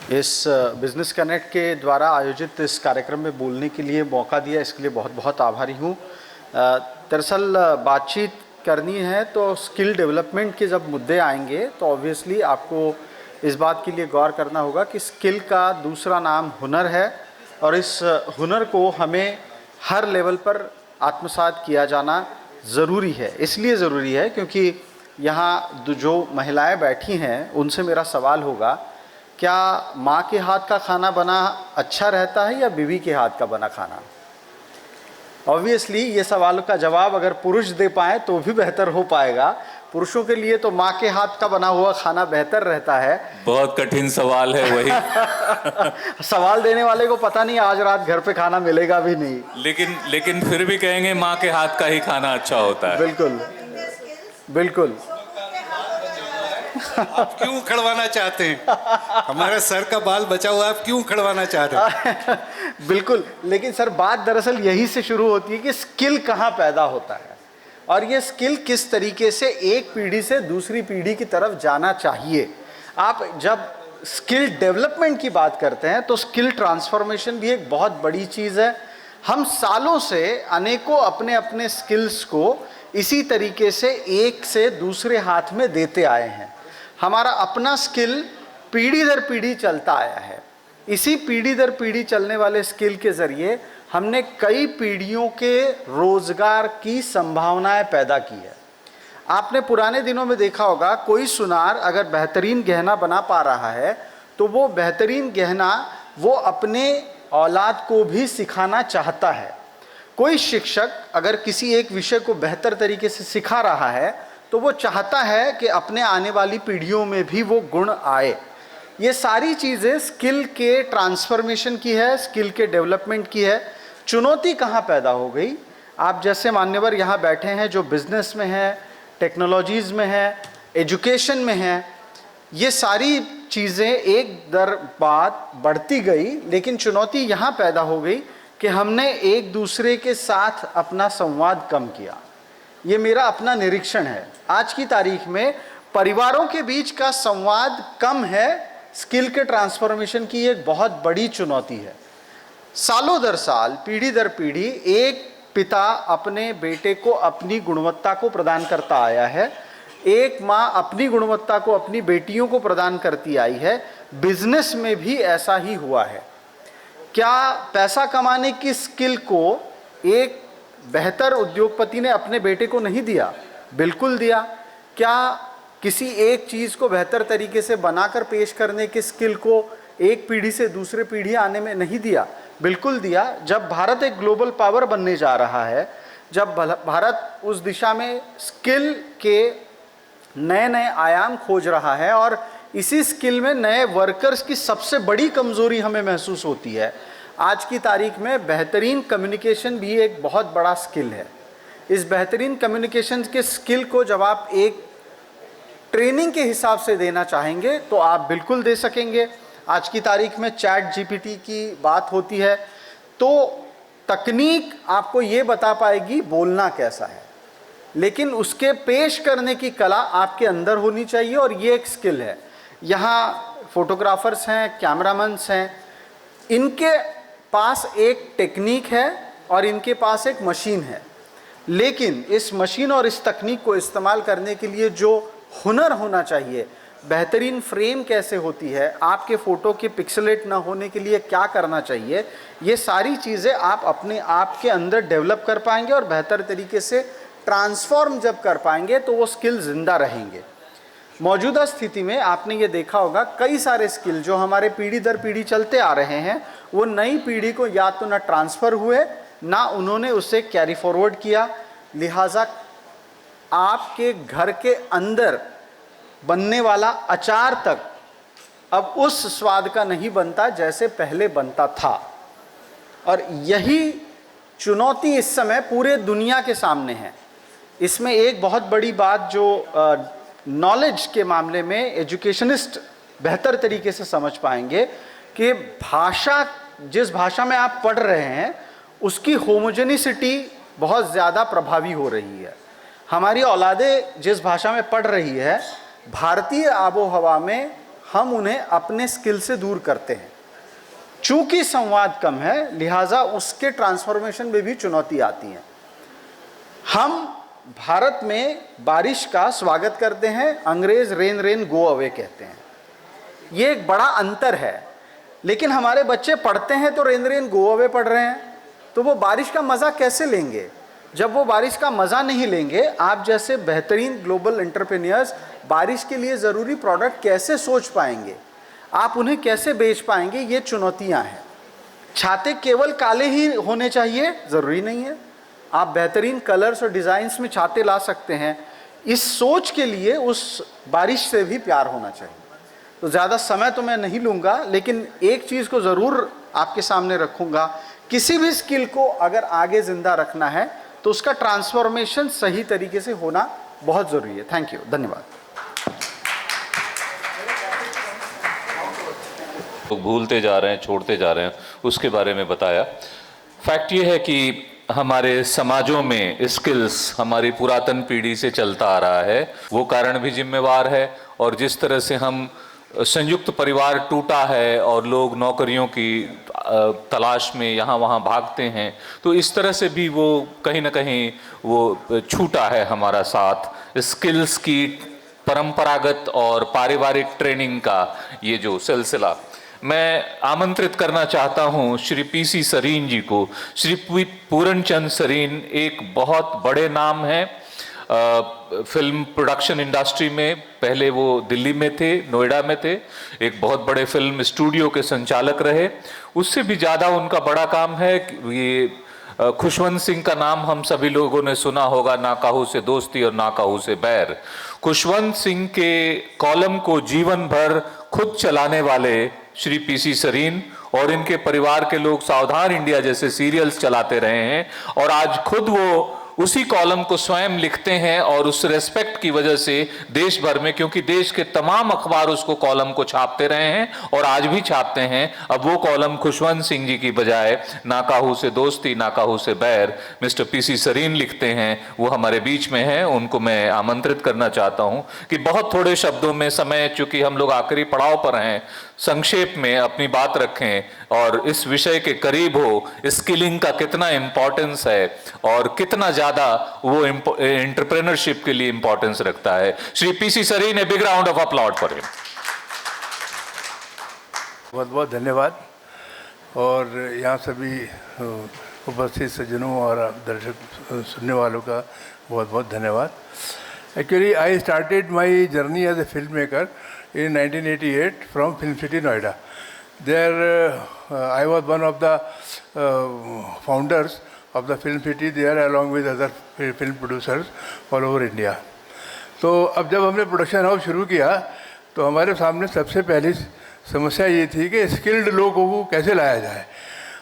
इस business connect के द्वारा आयोजित इस कार्यक्रम में बोलने के लिए मौका दिया, इसके लिए बहुत बहुत आभारी हूँ। दरअसल बातचीत करनी है तो स्किल डेवलपमेंट के जब मुद्दे आएंगे तो ऑब्वियसली आपको इस बात के लिए गौर करना होगा कि स्किल का दूसरा नाम हुनर है, और इस हुनर को हमें हर लेवल पर आत्मसात किया जाना ज़रूरी है। इसलिए ज़रूरी है क्योंकि यहाँ जो महिलाएं बैठी हैं उनसे मेरा सवाल होगा, क्या माँ के हाथ का खाना बना अच्छा रहता है या बीवी के हाथ का बना खाना? ऑब्वियसली ये सवाल का जवाब अगर पुरुष दे पाए तो भी बेहतर हो पाएगा। पुरुषों के लिए तो माँ के हाथ का बना हुआ खाना बेहतर रहता है। बहुत कठिन सवाल है वही। सवाल देने वाले को पता नहीं आज रात घर पे खाना मिलेगा भी नहीं, लेकिन फिर भी कहेंगे माँ के हाथ का ही खाना अच्छा होता है। बिल्कुल बिल्कुल। आप क्यों उखड़वाना चाहते हैं? हमारे सर का बाल बचा हुआ है, आप क्यों उखड़वाना चाहते हैं? बिल्कुल, लेकिन सर बात दरअसल यही से शुरू होती है कि स्किल कहाँ पैदा होता है और ये स्किल किस तरीके से एक पीढ़ी से दूसरी पीढ़ी की तरफ जाना चाहिए। आप जब स्किल डेवलपमेंट की बात करते हैं तो स्किल ट्रांसफॉर्मेशन भी एक बहुत बड़ी चीज़ है। हम सालों से अनेकों अपने अपने स्किल्स को इसी तरीके से एक से दूसरे हाथ में देते आए हैं। हमारा अपना स्किल पीढ़ी दर पीढ़ी चलता आया है। इसी पीढ़ी दर पीढ़ी चलने वाले स्किल के ज़रिए हमने कई पीढ़ियों के रोज़गार की संभावनाएं पैदा की है। आपने पुराने दिनों में देखा होगा, कोई सुनार अगर बेहतरीन गहना बना पा रहा है तो वो बेहतरीन गहना वो अपने औलाद को भी सिखाना चाहता है। कोई शिक्षक अगर किसी एक विषय को बेहतर तरीके से सिखा रहा है तो वो चाहता है कि अपने आने वाली पीढ़ियों में भी वो गुण आए। ये सारी चीज़ें स्किल के ट्रांसफॉर्मेशन की है, स्किल के डेवलपमेंट की है। चुनौती कहाँ पैदा हो गई? आप जैसे मान्यवर यहाँ बैठे हैं जो बिजनेस में हैं, टेक्नोलॉजीज़ में हैं, एजुकेशन में हैं, ये सारी चीज़ें एक दर बाद बढ़ती गई, लेकिन चुनौती यहाँ पैदा हो गई कि हमने एक दूसरे के साथ अपना संवाद कम किया। ये मेरा अपना निरीक्षण है। आज की तारीख में परिवारों के बीच का संवाद कम है। स्किल के ट्रांसफॉर्मेशन की एक बहुत बड़ी चुनौती है। सालों दर साल, पीढ़ी दर पीढ़ी एक पिता अपने बेटे को अपनी गुणवत्ता को प्रदान करता आया है, एक माँ अपनी गुणवत्ता को अपनी बेटियों को प्रदान करती आई है। बिजनेस में भी ऐसा ही हुआ है। क्या पैसा कमाने की स्किल को एक बेहतर उद्योगपति ने अपने बेटे को नहीं दिया? बिल्कुल दिया। क्या किसी एक चीज़ को बेहतर तरीके से बनाकर पेश करने की स्किल को एक पीढ़ी से दूसरे पीढ़ी आने में नहीं दिया? बिल्कुल दिया। जब भारत एक ग्लोबल पावर बनने जा रहा है, जब भारत उस दिशा में स्किल के नए नए आयाम खोज रहा है और इसी स्किल में नए वर्कर्स की सबसे बड़ी कमज़ोरी हमें महसूस होती है। आज की तारीख में बेहतरीन कम्युनिकेशन भी एक बहुत बड़ा स्किल है। इस बेहतरीन कम्युनिकेशन के स्किल को जब आप एक ट्रेनिंग के हिसाब से देना चाहेंगे तो आप बिल्कुल दे सकेंगे। आज की तारीख में चैट जीपीटी की बात होती है तो तकनीक आपको ये बता पाएगी बोलना कैसा है, लेकिन उसके पेश करने की कला आपके अंदर होनी चाहिए और ये एक स्किल है। यहाँ फोटोग्राफर्स हैं, कैमरामैन्स हैं, इनके पास एक टेक्निक है और इनके पास एक मशीन है। लेकिन इस मशीन और इस तकनीक को इस्तेमाल करने के लिए जो हुनर होना चाहिए, बेहतरीन फ्रेम कैसे होती है, आपके फ़ोटो के पिक्सलेट ना होने के लिए क्या करना चाहिए, ये सारी चीज़ें आप अपने आप के अंदर डेवलप कर पाएंगे और बेहतर तरीके से ट्रांसफॉर्म जब कर पाएंगे तो वो स्किल ज़िंदा रहेंगे। मौजूदा स्थिति में आपने ये देखा होगा कई सारे स्किल जो हमारे पीढ़ी दर पीढ़ी चलते आ रहे हैं, वो नई पीढ़ी को या तो ना ट्रांसफ़र हुए, ना उन्होंने उसे कैरी फॉरवर्ड किया। लिहाजा आपके घर के अंदर बनने वाला अचार तक अब उस स्वाद का नहीं बनता जैसे पहले बनता था। और यही चुनौती इस समय पूरे दुनिया के सामने है। इसमें एक बहुत बड़ी बात जो नॉलेज के मामले में एजुकेशनिस्ट बेहतर तरीके से समझ पाएंगे कि भाषा, जिस भाषा में आप पढ़ रहे हैं उसकी होमोजेनिसिटी बहुत ज़्यादा प्रभावी हो रही है। हमारी औलादें जिस भाषा में पढ़ रही है, भारतीय आबो हवा में हम उन्हें अपने स्किल से दूर करते हैं। चूंकि संवाद कम है, लिहाजा उसके ट्रांसफॉर्मेशन में भी चुनौती आती है। हम भारत में बारिश का स्वागत करते हैं, अंग्रेज रेन रेन गो अवे कहते हैं। ये एक बड़ा अंतर है। लेकिन हमारे बच्चे पढ़ते हैं तो रेन रेन गो अवे पढ़ रहे हैं, तो वो बारिश का मज़ा कैसे लेंगे? जब वो बारिश का मज़ा नहीं लेंगे, आप जैसे बेहतरीन ग्लोबल एंटरप्रेन्योर्स बारिश के लिए ज़रूरी प्रोडक्ट कैसे सोच पाएंगे? आप उन्हें कैसे बेच पाएंगे? ये चुनौतियां हैं। छाते केवल काले ही होने चाहिए, ज़रूरी नहीं है। आप बेहतरीन कलर्स और डिज़ाइंस में छाते ला सकते हैं। इस सोच के लिए उस बारिश से भी प्यार होना चाहिए। तो ज़्यादा समय तो मैं नहीं लूँगा, लेकिन एक चीज़ को ज़रूर आपके सामने रखूँगा, किसी भी स्किल को अगर आगे ज़िंदा रखना है तो उसका ट्रांसफॉर्मेशन सही तरीके से होना बहुत ज़रूरी है। थैंक यू, धन्यवाद। लोग भूलते जा रहे हैं, छोड़ते जा रहे हैं, उसके बारे में बताया। फैक्ट ये है कि हमारे समाजों में स्किल्स हमारी पुरातन पीढ़ी से चलता आ रहा है, वो कारण भी जिम्मेवार है। और जिस तरह से हम संयुक्त परिवार टूटा है और लोग नौकरियों की तलाश में यहाँ वहाँ भागते हैं, तो इस तरह से भी वो कहीं ना कहीं वो छूटा है हमारा साथ। स्किल्स की परंपरागत और पारिवारिक ट्रेनिंग का ये जो सिलसिला, मैं आमंत्रित करना चाहता हूं श्री पीसी सरीन जी को। श्री पूरनचंद सरीन एक बहुत बड़े नाम हैं फिल्म प्रोडक्शन इंडस्ट्री में। पहले वो दिल्ली में थे, नोएडा में थे, एक बहुत बड़े फिल्म स्टूडियो के संचालक रहे। उससे भी ज़्यादा उनका बड़ा काम है, ये खुशवंत सिंह का नाम हम सभी लोगों ने सुना होगा, ना काहू से दोस्ती और ना काहू से बैर। खुशवंत सिंह के कॉलम को जीवन भर खुद चलाने वाले श्री पीसी सरीन और इनके परिवार के लोग सावधान इंडिया जैसे सीरियल्स चलाते रहे हैं, और आज खुद वो उसी कॉलम को स्वयं लिखते हैं। और उस रेस्पेक्ट की वजह से देश भर में, क्योंकि देश के तमाम अखबार उसको कॉलम को छापते रहे हैं और आज भी छापते हैं, अब वो कॉलम खुशवंत सिंह जी की बजाय ना काहू से दोस्ती ना काहू से बैर मिस्टर पीसी सरीन लिखते हैं। वो हमारे बीच में हैं, उनको मैं आमंत्रित करना चाहता हूं कि बहुत थोड़े शब्दों में, समय चूंकि हम लोग आखिरी पड़ाव पर हैं, संक्षेप में अपनी बात रखें और इस विषय के करीब हो। स्किलिंग का कितना इंपॉर्टेंस है और कितना ज्यादा वो एंटरप्रेन्योरशिप के लिए इंपॉर्टेंस रखता है। Shri P C Sarin, a big round of applause for him. बहुत बहुत धन्यवाद। और यहाँ सभी उपस्थित सज्जनों और दर्शक सुनने वालों का बहुत बहुत धन्यवाद। Actually I started my journey as a film maker in 1988 from Film City, Noida. There I was one of the founders of the Film City there along with other film producers all over India. तो अब जब हमने production house शुरू किया तो हमारे सामने सबसे पहली समस्या ये थी कि स्किल्ड लोगों को कैसे लाया जाए।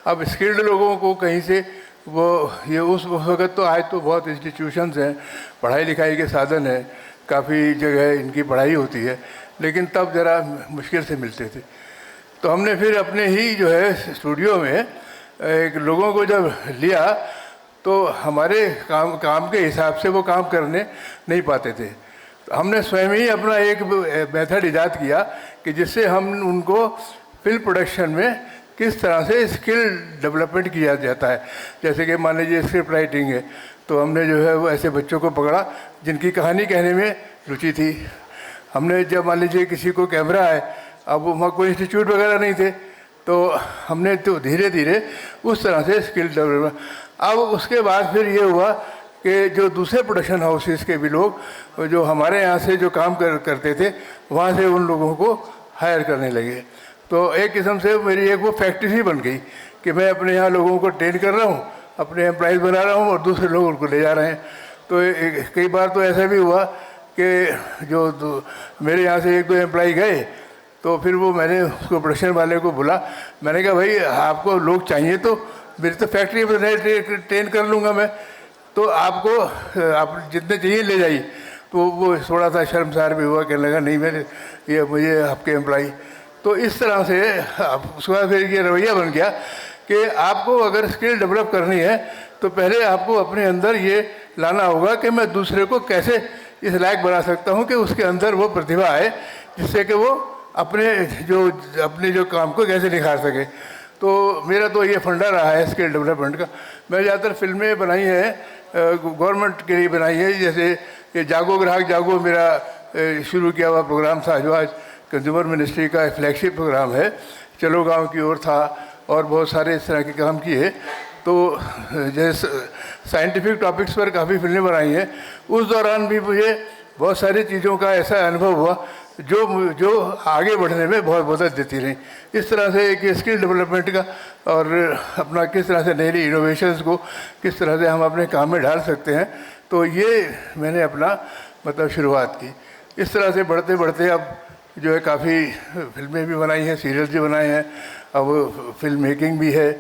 अब स्किल्ड लोगों को कहीं से वो ये उस वक्त तो आज तो बहुत इंस्टीट्यूशंस हैं, पढ़ाई लिखाई के साधन हैं, काफ़ी जगह इनकी पढ़ाई होती है, लेकिन तब ज़रा मुश्किल से मिलते थे। तो हमने फिर अपने ही जो है स्टूडियो में एक लोगों को जब लिया तो हमारे काम के हिसाब से वो काम करने नहीं पाते थे। तो हमने स्वयं ही अपना एक मेथड ईजाद किया कि जिससे हम उनको फिल्म प्रोडक्शन में किस तरह से स्किल डेवलपमेंट किया जाता है। जैसे कि मान लीजिए स्क्रिप्ट राइटिंग है, तो हमने जो है वो ऐसे बच्चों को पकड़ा जिनकी कहानी कहने में रुचि थी। हमने जब मान लीजिए किसी को कैमरा है, अब वहाँ कोई इंस्टीट्यूट वगैरह नहीं थे, तो हमने तो धीरे धीरे उस तरह से स्किल डेवलपमेंट। अब उसके बाद फिर ये हुआ कि जो दूसरे प्रोडक्शन हाउसेस के भी लोग जो हमारे यहाँ से जो काम करते थे, वहाँ से उन लोगों को हायर करने लगे। तो एक किस्म से मेरी एक वो फैक्ट्री ही बन गई कि मैं अपने यहाँ लोगों को ट्रेन कर रहा हूँ, अपने एम्प्लॉइज़ बना रहा हूँ और दूसरे लोग उनको ले जा रहे हैं। तो कई बार तो ऐसा भी हुआ कि जो मेरे यहाँ से एक दो एम्प्लॉय गए, तो फिर वो मैंने उसको प्रोडक्शन वाले को बोला, मैंने कहा भाई आपको लोग चाहिए तो मेरी तो फैक्ट्री में ट्रेन कर लूँगा मैं, तो आपको आप जितने चाहिए ले जाइए। तो वो थोड़ा सा शर्मसार भी हुआ, कहने लगा नहीं मेरे ये मुझे आपके एम्प्लॉय। तो इस तरह से उसके बाद फिर ये रवैया बन गया कि आपको अगर स्किल डेवलप करनी है तो पहले आपको अपने अंदर ये लाना होगा कि मैं दूसरे को कैसे इस लायक बना सकता हूँ कि उसके अंदर वो प्रतिभा आए जिससे कि वो अपने जो काम को कैसे निखार सके। तो मेरा तो ये फंडा रहा है स्किल डेवलपमेंट का। मैं ज़्यादातर फिल्में बनाई हैं, गवर्नमेंट के लिए बनाई है, जैसे ये जागो ग्राहक जागो मेरा शुरू किया हुआ प्रोग्राम था, जो आज कंज्यूमर मिनिस्ट्री का फ्लैगशिप प्रोग्राम है, चलो गांव की ओर था, और बहुत सारे इस तरह के काम किए। तो जैसे साइंटिफिक टॉपिक्स पर काफ़ी फिल्में बनाई हैं। उस दौरान भी मुझे बहुत सारी चीज़ों का ऐसा अनुभव हुआ जो आगे बढ़ने में बहुत मदद देती रही। इस तरह से एक स्किल डेवलपमेंट का और अपना किस तरह से नई नई इनोवेशंस को किस तरह से हम अपने काम में डाल सकते हैं, तो ये मैंने अपना मतलब शुरुआत की। इस तरह से बढ़ते बढ़ते अब जो है काफ़ी फिल्में भी बनाई हैं, सीरियल्स भी बनाए हैं, अब फिल्म मेकिंग भी है।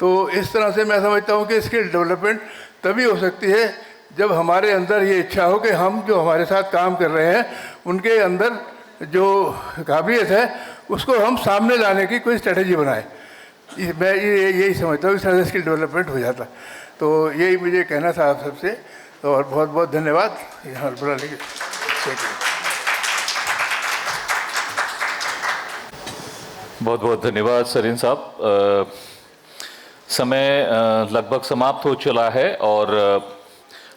तो इस तरह से मैं समझता हूँ कि स्किल डेवलपमेंट तभी हो सकती है जब हमारे अंदर ये इच्छा हो कि हम जो हमारे साथ काम कर रहे हैं उनके अंदर जो काबिलियत है उसको हम सामने लाने की कोई स्ट्रेटजी बनाएं। मैं यही समझता हूँ, इस तरह से स्किल डेवलपमेंट हो जाता। तो यही मुझे कहना था आप सबसे, और बहुत बहुत धन्यवाद यहाँ बुलाने के। बहुत बहुत धन्यवाद सरीन साहब। समय लगभग समाप्त हो चला है और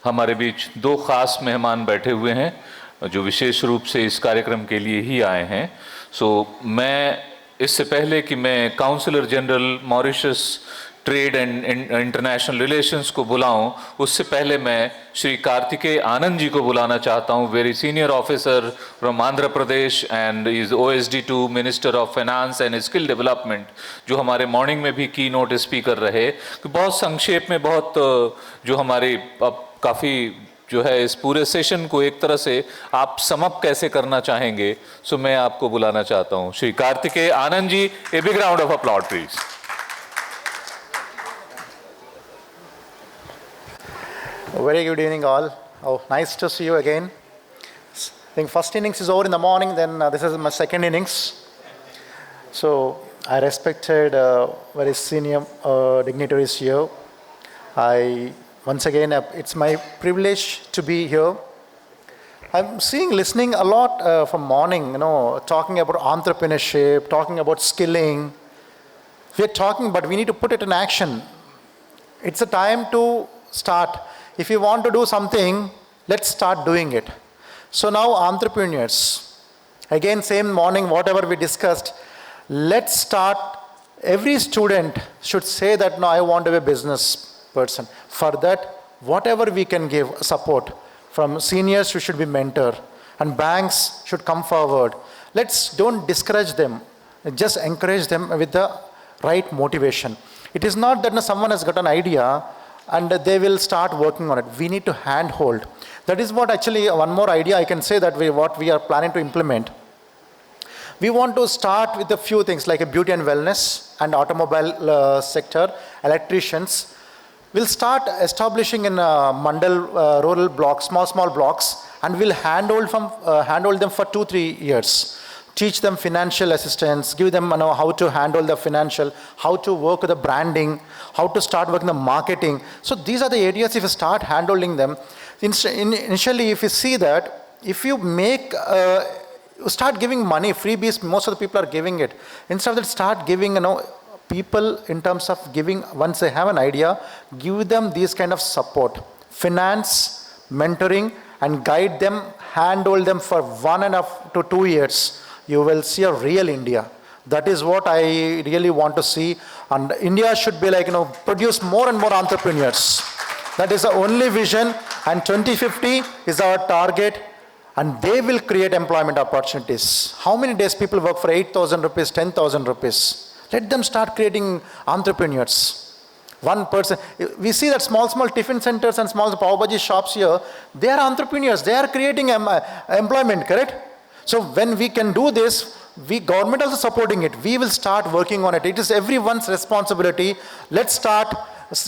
हमारे बीच दो ख़ास मेहमान बैठे हुए हैं जो विशेष रूप से इस कार्यक्रम के लिए ही आए हैं। मैं इससे पहले कि मैं counsellor general Mauritius trade and international relations को बुलाऊं, उससे पहले मैं श्री कार्तिकेय आनंद जी को बुलाना चाहता हूं, very senior officer from Andhra Pradesh and is OSD2 minister of finance and skill development, जो हमारे मॉर्निंग में भी की नोट स्पीकर रहे। तो बहुत संक्षेप में, बहुत जो हमारी अब काफ़ी जो है इस पूरे सेशन को एक तरह से आप समअप कैसे करना चाहेंगे, सो मैं आपको बुलाना चाहता हूं Shri Kartikeya Anand ji. A big round of applause please. Very good evening all. Oh, nice to see you again. I think first innings is over in the morning, then this is my second innings. So I respected very senior dignitaries here. Once again, it's my privilege to be here. I'm listening a lot from morning, talking about entrepreneurship, talking about skilling. We're talking, but we need to put it in action. It's a time to start. If you want to do something, let's start doing it. So now entrepreneurs, again same morning whatever we discussed, let's start. Every student should say that no, I want to be a business person. For that, whatever we can give support, from seniors who should be mentor, and banks should come forward. Don't discourage them, just encourage them with the right motivation. It is not that someone has got an idea and they will start working on it. We need to handhold. That is what actually, one more idea I can say that what we are planning to implement. We want to start with a few things like a beauty and wellness and automobile sector, electricians. We'll start establishing in mandal rural blocks, small blocks, and we'll handhold them for 2-3 years. Teach them financial assistance, give them how to handle the financial, how to work with the branding, how to start working the marketing. So these are the areas if you start handling them. Initially, if you see that, if you start giving money, freebies, most of the people are giving it. Instead of that, start giving people in terms of giving, once they have an idea, give them these kind of support, finance, mentoring, and guide them, handhold them for 1.5 to 2 years. You will see a real India. That is what I really want to see. And India should be like, produce more and more entrepreneurs. That is the only vision. And 2050 is our target. And they will create employment opportunities. How many days people work for 8,000 rupees, 10,000 rupees? Let them start creating entrepreneurs. One person, we see that small tiffin centers and small pav bhaji shops here, they are entrepreneurs, they are creating employment, correct? So when we can do this, government also supporting it, we will start working on it. It is everyone's responsibility. Let's start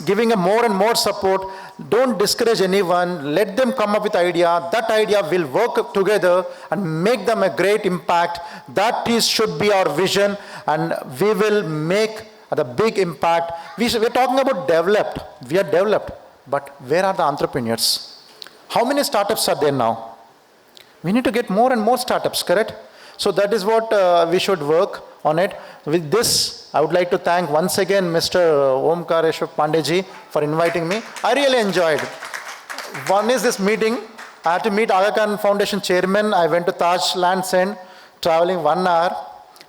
giving more and more support. Don't discourage anyone, let them come up with idea. That idea will work together and make them a great impact. That should be our vision, and we will make the big impact. We're talking about developed. We are developed. But where are the entrepreneurs? How many startups are there now? We need to get more and more startups, correct? So that is what we should work on it. With this, I would like to thank once again Mr. Omkareshwar Pandeyji for inviting me. I really enjoyed. One is this meeting. I had to meet Aga Khan Foundation chairman. I went to Taj Lands End, traveling 1 hour.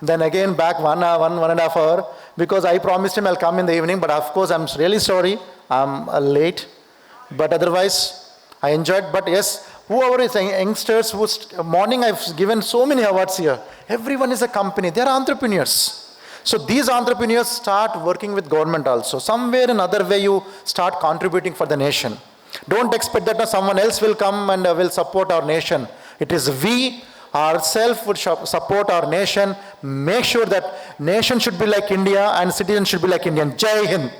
Then again back 1 hour, 1.5 hours, because I promised him I'll come in the evening, but of course I'm really sorry, I'm late. But otherwise, I enjoyed. But yes, whoever is youngsters, morning I've given so many awards here. Everyone is a company, they're entrepreneurs. So these entrepreneurs start working with government also. Somewhere in other way you start contributing for the nation. Don't expect that someone else will come and will support our nation. It is we ourselves would support our nation, make sure that nation should be like India and citizens should be like Indian. Jai Hind.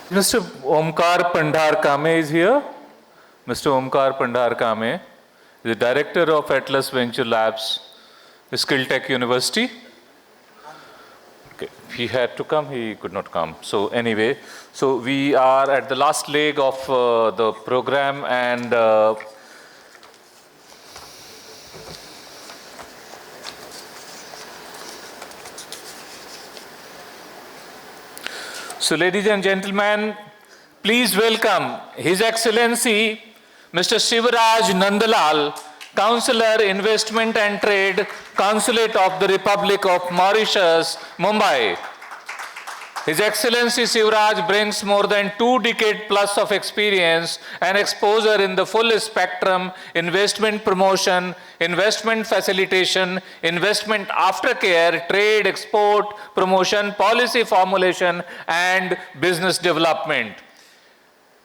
Mr. Omkar Pandhar Kame is here. Mr. Omkar Pandhar Kame, the director of Atlas Venture Labs, Skill Tech University. Okay. He had to come, he could not come. So anyway, so we are at the last leg of the program, and so ladies and gentlemen, please welcome His Excellency Mr. Shivraj Nandalal, Councillor, Investment and Trade, Consulate of the Republic of Mauritius, Mumbai. His Excellency Shivraj brings more than 2 decades plus of experience and exposure in the full spectrum: investment promotion, investment facilitation, investment aftercare, trade, export, promotion, policy formulation, and business development.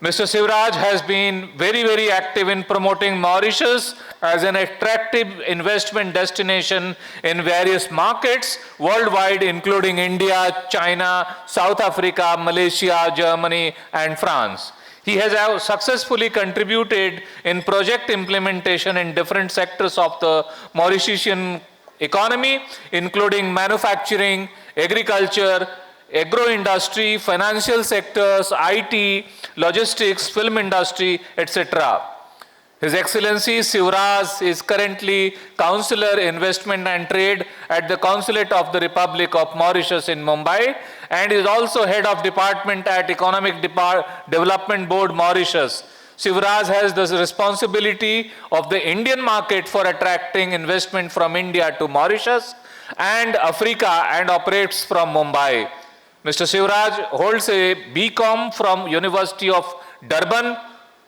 Mr. Shivraj has been very, very active in promoting Mauritius as an attractive investment destination in various markets worldwide, including India, China, South Africa, Malaysia, Germany, and France. He has successfully contributed in project implementation in different sectors of the Mauritian economy, including manufacturing, agriculture, agro-industry, financial sectors, IT, logistics, film industry, etc. His Excellency Shivraj is currently Councillor Investment and Trade at the Consulate of the Republic of Mauritius in Mumbai, and is also Head of Department at Economic Development Board, Mauritius. Shivraj has the responsibility of the Indian market for attracting investment from India to Mauritius and Africa, and operates from Mumbai. Mr. Shivraj holds a BCom from University of Durban,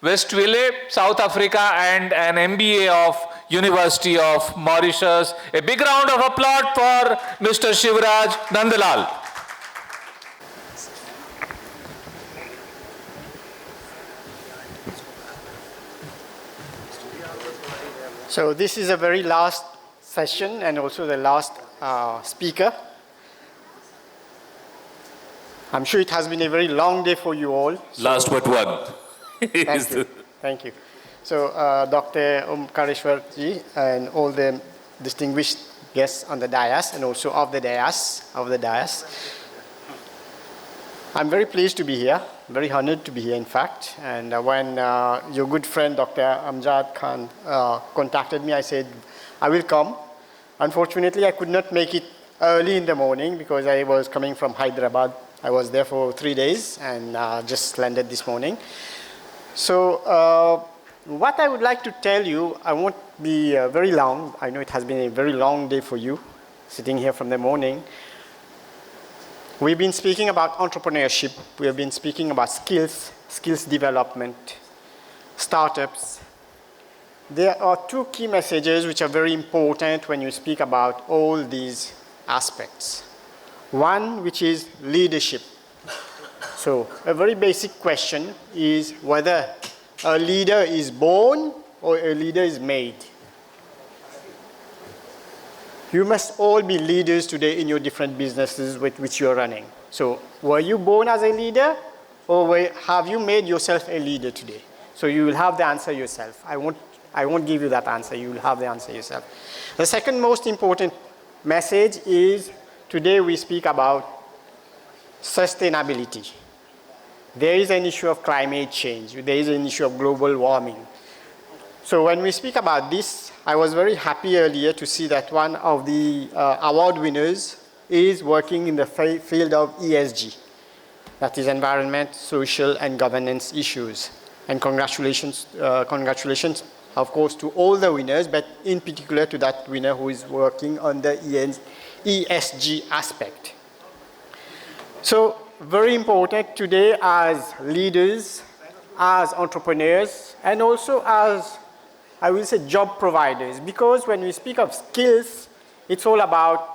Westville, South Africa, and an MBA of University of Mauritius. A big round of applause for Mr. Shivraj Nandalal. So this is the very last session and also the last speaker. I'm sure it has been a very long day for you all. So Last but one. Thank you. Thank you. So Dr. Omkareshwar ji and all the distinguished guests on the dais and also of the dais. I'm very pleased to be here, very honored to be here in fact. And when your good friend Dr. Amjad Khan contacted me, I said, I will come. Unfortunately, I could not make it early in the morning because I was coming from Hyderabad. I was there for 3 days and just landed this morning. So what I would like to tell you, I won't be very long. I know it has been a very long day for you, sitting here from the morning. We've been speaking about entrepreneurship. We have been speaking about skills development, startups. There are two key messages which are very important when you speak about all these aspects. One, which is leadership. So a very basic question is whether a leader is born or a leader is made. You must all be leaders today in your different businesses with which you're running. So were you born as a leader or have you made yourself a leader today? So you will have the answer yourself. I won't give you that answer. You will have the answer yourself. The second most important message is today we speak about sustainability. There is an issue of climate change. There is an issue of global warming. So when we speak about this, I was very happy earlier to see that one of the award winners is working in the field of ESG. That is environment, social, and governance issues. And congratulations, of course, to all the winners, but in particular to that winner who is working on the ESG aspect. So very important today as leaders, as entrepreneurs, and also as, I will say, job providers. Because when we speak of skills, it's all about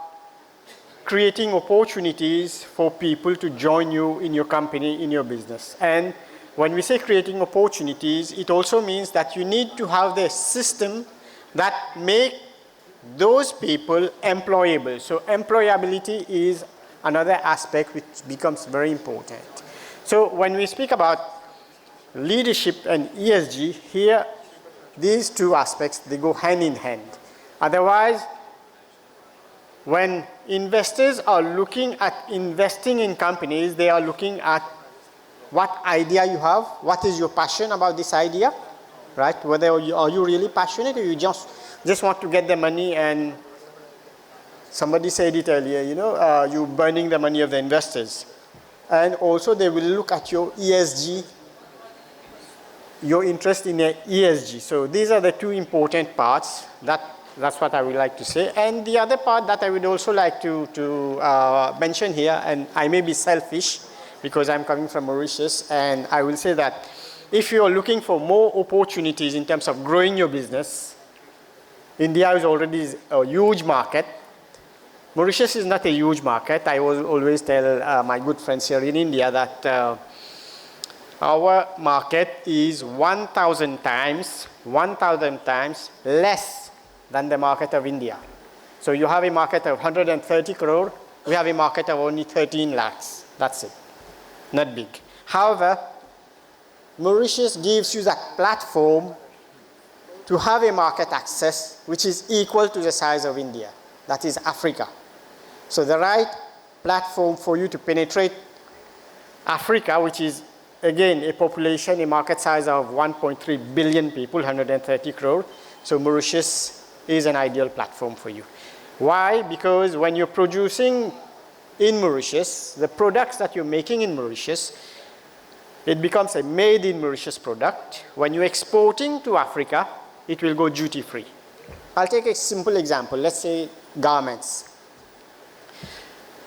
creating opportunities for people to join you in your company, in your business. And when we say creating opportunities, it also means that you need to have the system that make those people employable. So employability is another aspect which becomes very important. So when we speak about leadership and ESG, here, these two aspects, they go hand in hand. Otherwise, when investors are looking at investing in companies, they are looking at what idea you have, what is your passion about this idea, right? Whether are you really passionate or you just want to get the money, and somebody said it earlier, you're burning the money of the investors. And also they will look at your ESG, your interest in ESG. So these are the two important parts. That's what I would like to say. And the other part that I would also like to mention here, and I may be selfish because I'm coming from Mauritius, and I will say that if you are looking for more opportunities in terms of growing your business, India is already a huge market. Mauritius is not a huge market. I will always tell my good friends here in India that our market is 1,000 times less than the market of India. So you have a market of 130 crore, we have a market of only 13 lakhs. That's it. Not big. However, Mauritius gives you that platform to have a market access which is equal to the size of India. That is Africa. So the right platform for you to penetrate Africa, which is again a population, a market size of 1.3 billion people, 130 crore. So Mauritius is an ideal platform for you. Why? Because when you're producing in Mauritius, the products that you're making in Mauritius, it becomes a made in Mauritius product. When you're exporting to Africa, it will go duty free. I'll take a simple example. Let's say garments.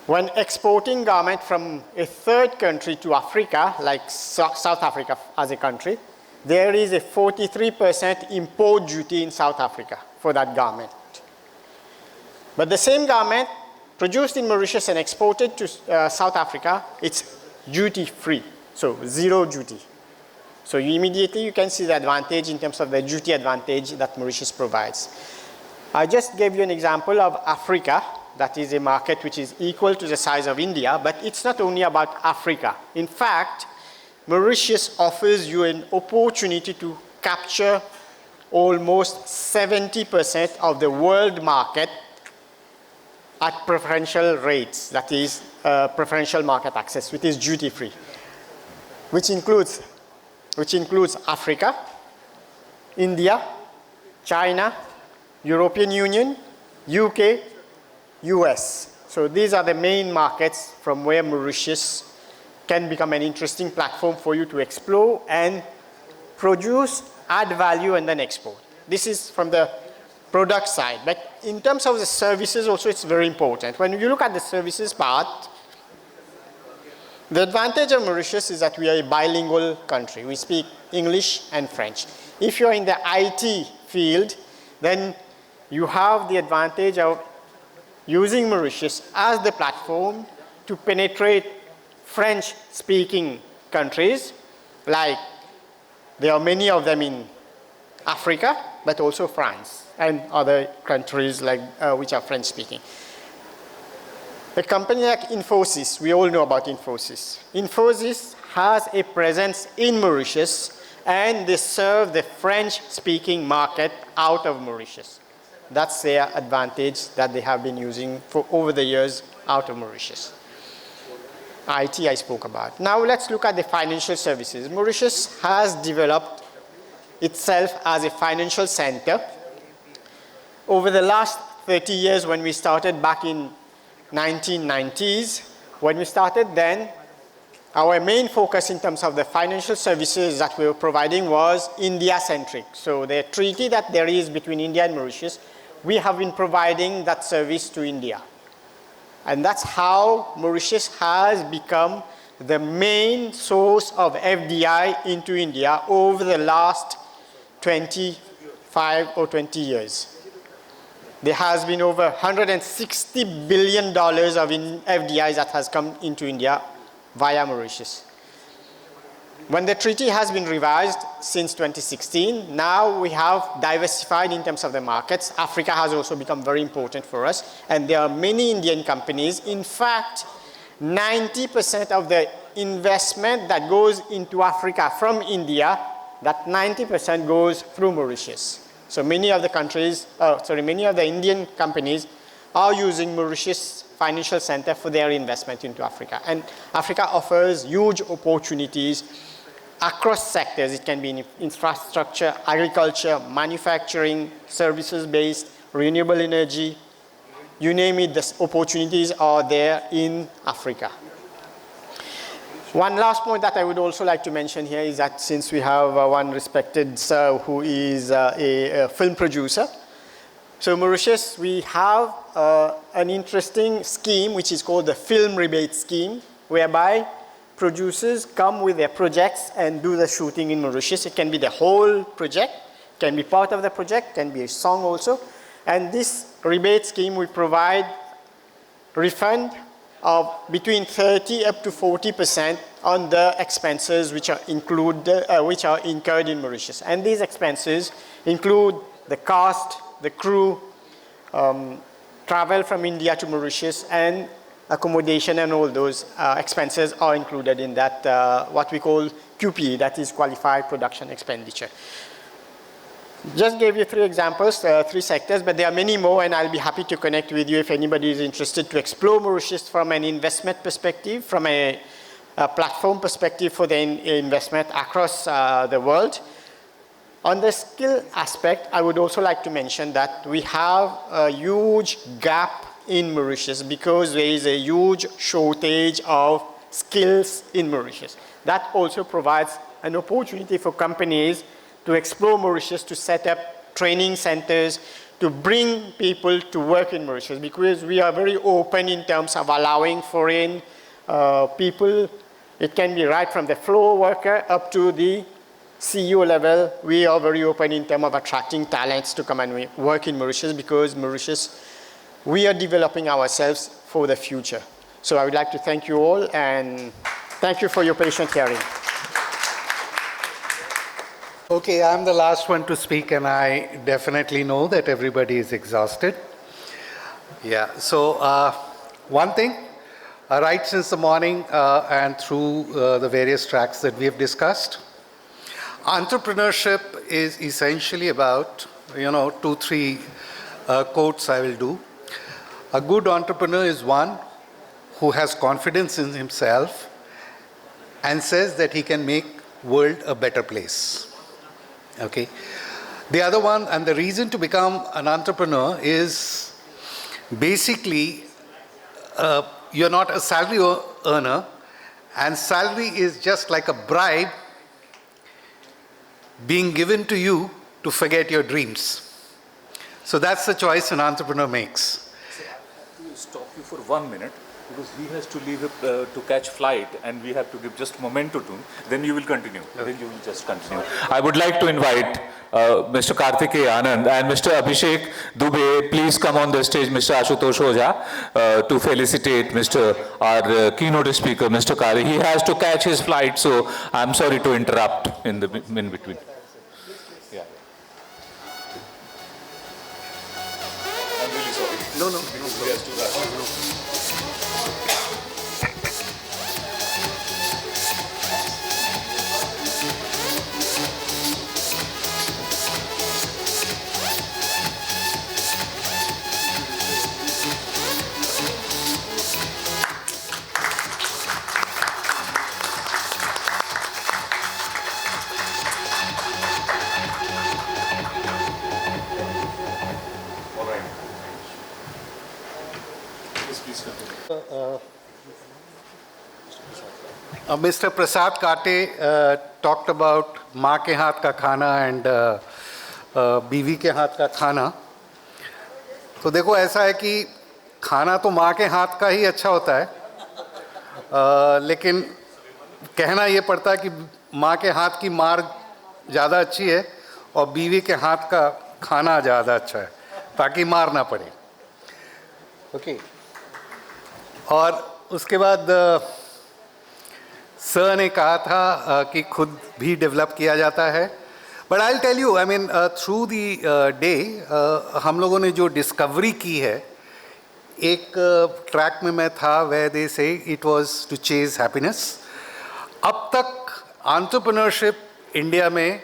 When exporting garment from a third country to Africa, like South Africa as a country, there is a 43% import duty in South Africa for that garment. But the same garment produced in Mauritius and exported to South Africa, it's duty free, so zero duty. So you can see the advantage in terms of the duty advantage that Mauritius provides. I just gave you an example of Africa. That is a market which is equal to the size of India, but it's not only about Africa. In fact, Mauritius offers you an opportunity to capture almost 70% of the world market at preferential rates, that is preferential market access, which is duty-free, which includes Africa, India, China, European Union, UK, US. So these are the main markets from where Mauritius can become an interesting platform for you to explore and produce, add value, and then export. This is from the product side. But in terms of the services also, it's very important. When you look at the services part, the advantage of Mauritius is that we are a bilingual country. We speak English and French. If you're in the IT field, then you have the advantage of using Mauritius as the platform to penetrate French-speaking countries, like there are many of them in Africa, but also France and other countries like, which are French-speaking. A company like Infosys, we all know about Infosys. Infosys has a presence in Mauritius and they serve the French-speaking market out of Mauritius. That's their advantage that they have been using for over the years out of Mauritius. IT I spoke about. Now let's look at the financial services. Mauritius has developed itself as a financial center. Over the last 30 years, when we started back in 1990s, when we started then, our main focus in terms of the financial services that we were providing was India-centric. So the treaty that there is between India and Mauritius, we have been providing that service to India. And that's how Mauritius has become the main source of FDI into India over the last 25 or 20 years. There has been over $160 billion of FDIs that has come into India via Mauritius. When the treaty has been revised since 2016, now we have diversified in terms of the markets. Africa has also become very important for us, and there are many Indian companies. In fact, 90% of the investment that goes into Africa from India, that 90% goes through Mauritius. So many of the countries, many of the Indian companies are using Mauritius Financial Center for their investment into Africa. And Africa offers huge opportunities across sectors. It can be in infrastructure, agriculture, manufacturing, services-based, renewable energy. You name it, the opportunities are there in Africa. One last point that I would also like to mention here is that since we have one respected sir who is a film producer, so Mauritius, we have an interesting scheme which is called the film rebate scheme, whereby producers come with their projects and do the shooting in Mauritius. It can be the whole project, can be part of the project, can be a song also. And this rebate scheme will provide refund of between 30 up to 40% on the expenses which are incurred in Mauritius. And these expenses include the cost, the crew, travel from India to Mauritius, and accommodation, and all those expenses are included in that, what we call QPE, that is Qualified Production Expenditure. Just gave you 3 examples, 3 sectors, but there are many more, and I'll be happy to connect with you if anybody is interested to explore Mauritius from an investment perspective, from a platform perspective for the investment across the world. On the skill aspect, I would also like to mention that we have a huge gap in Mauritius because there is a huge shortage of skills in Mauritius. That also provides an opportunity for companies to explore Mauritius, to set up training centers, to bring people to work in Mauritius, because we are very open in terms of allowing foreign people. It can be right from the floor worker up to the CEO level. We are very open in terms of attracting talents to come and work in Mauritius, because Mauritius, we are developing ourselves for the future. So I would like to thank you all, and thank you for your patient hearing. Okay, I'm the last one to speak, and I definitely know that everybody is exhausted. Yeah, so one thing, right since the morning and through the various tracks that we have discussed, entrepreneurship is essentially about, 2, 3 quotes I will do. A good entrepreneur is one who has confidence in himself and says that he can make world a better place. Okay. The other one, and the reason to become an entrepreneur, is Basically, you're not a salary earner, and salary is just like a bribe being given to you to forget your dreams. So that's the choice an entrepreneur makes. I will stop you for 1 minute because he has to leave to catch flight, and we have to give just momentum to him. Then you will continue. Then you will just continue. I would like to invite Mr. Karthikeya Anand and Mr. Abhishek Dubey. Please come on the stage, Mr. Ashutosh Oja, to felicitate our keynote speaker, Mr. Kari. He has to catch his flight, so I'm sorry to interrupt in between. Yeah. I'm really sorry. No. He has to rush. Mr. Prasad Kate talked about माँ के हाथ का खाना and बीवी के हाथ का खाना. तो देखो ऐसा है कि खाना तो माँ के हाथ का ही अच्छा होता है, लेकिन कहना ये पड़ता है कि माँ के हाथ की मार ज़्यादा अच्छी है और बीवी के हाथ का खाना ज़्यादा अच्छा है, ताकि मार ना पड़े. ओके. और उसके बाद सर ने कहा था कि खुद भी डेवलप किया जाता है. But I will tell you, I mean through the day हम लोगों ने जो डिस्कवरी की है, एक ट्रैक में मैं था where they say it was to chase happiness. अब तक एंटरप्रेन्योरशिप इंडिया में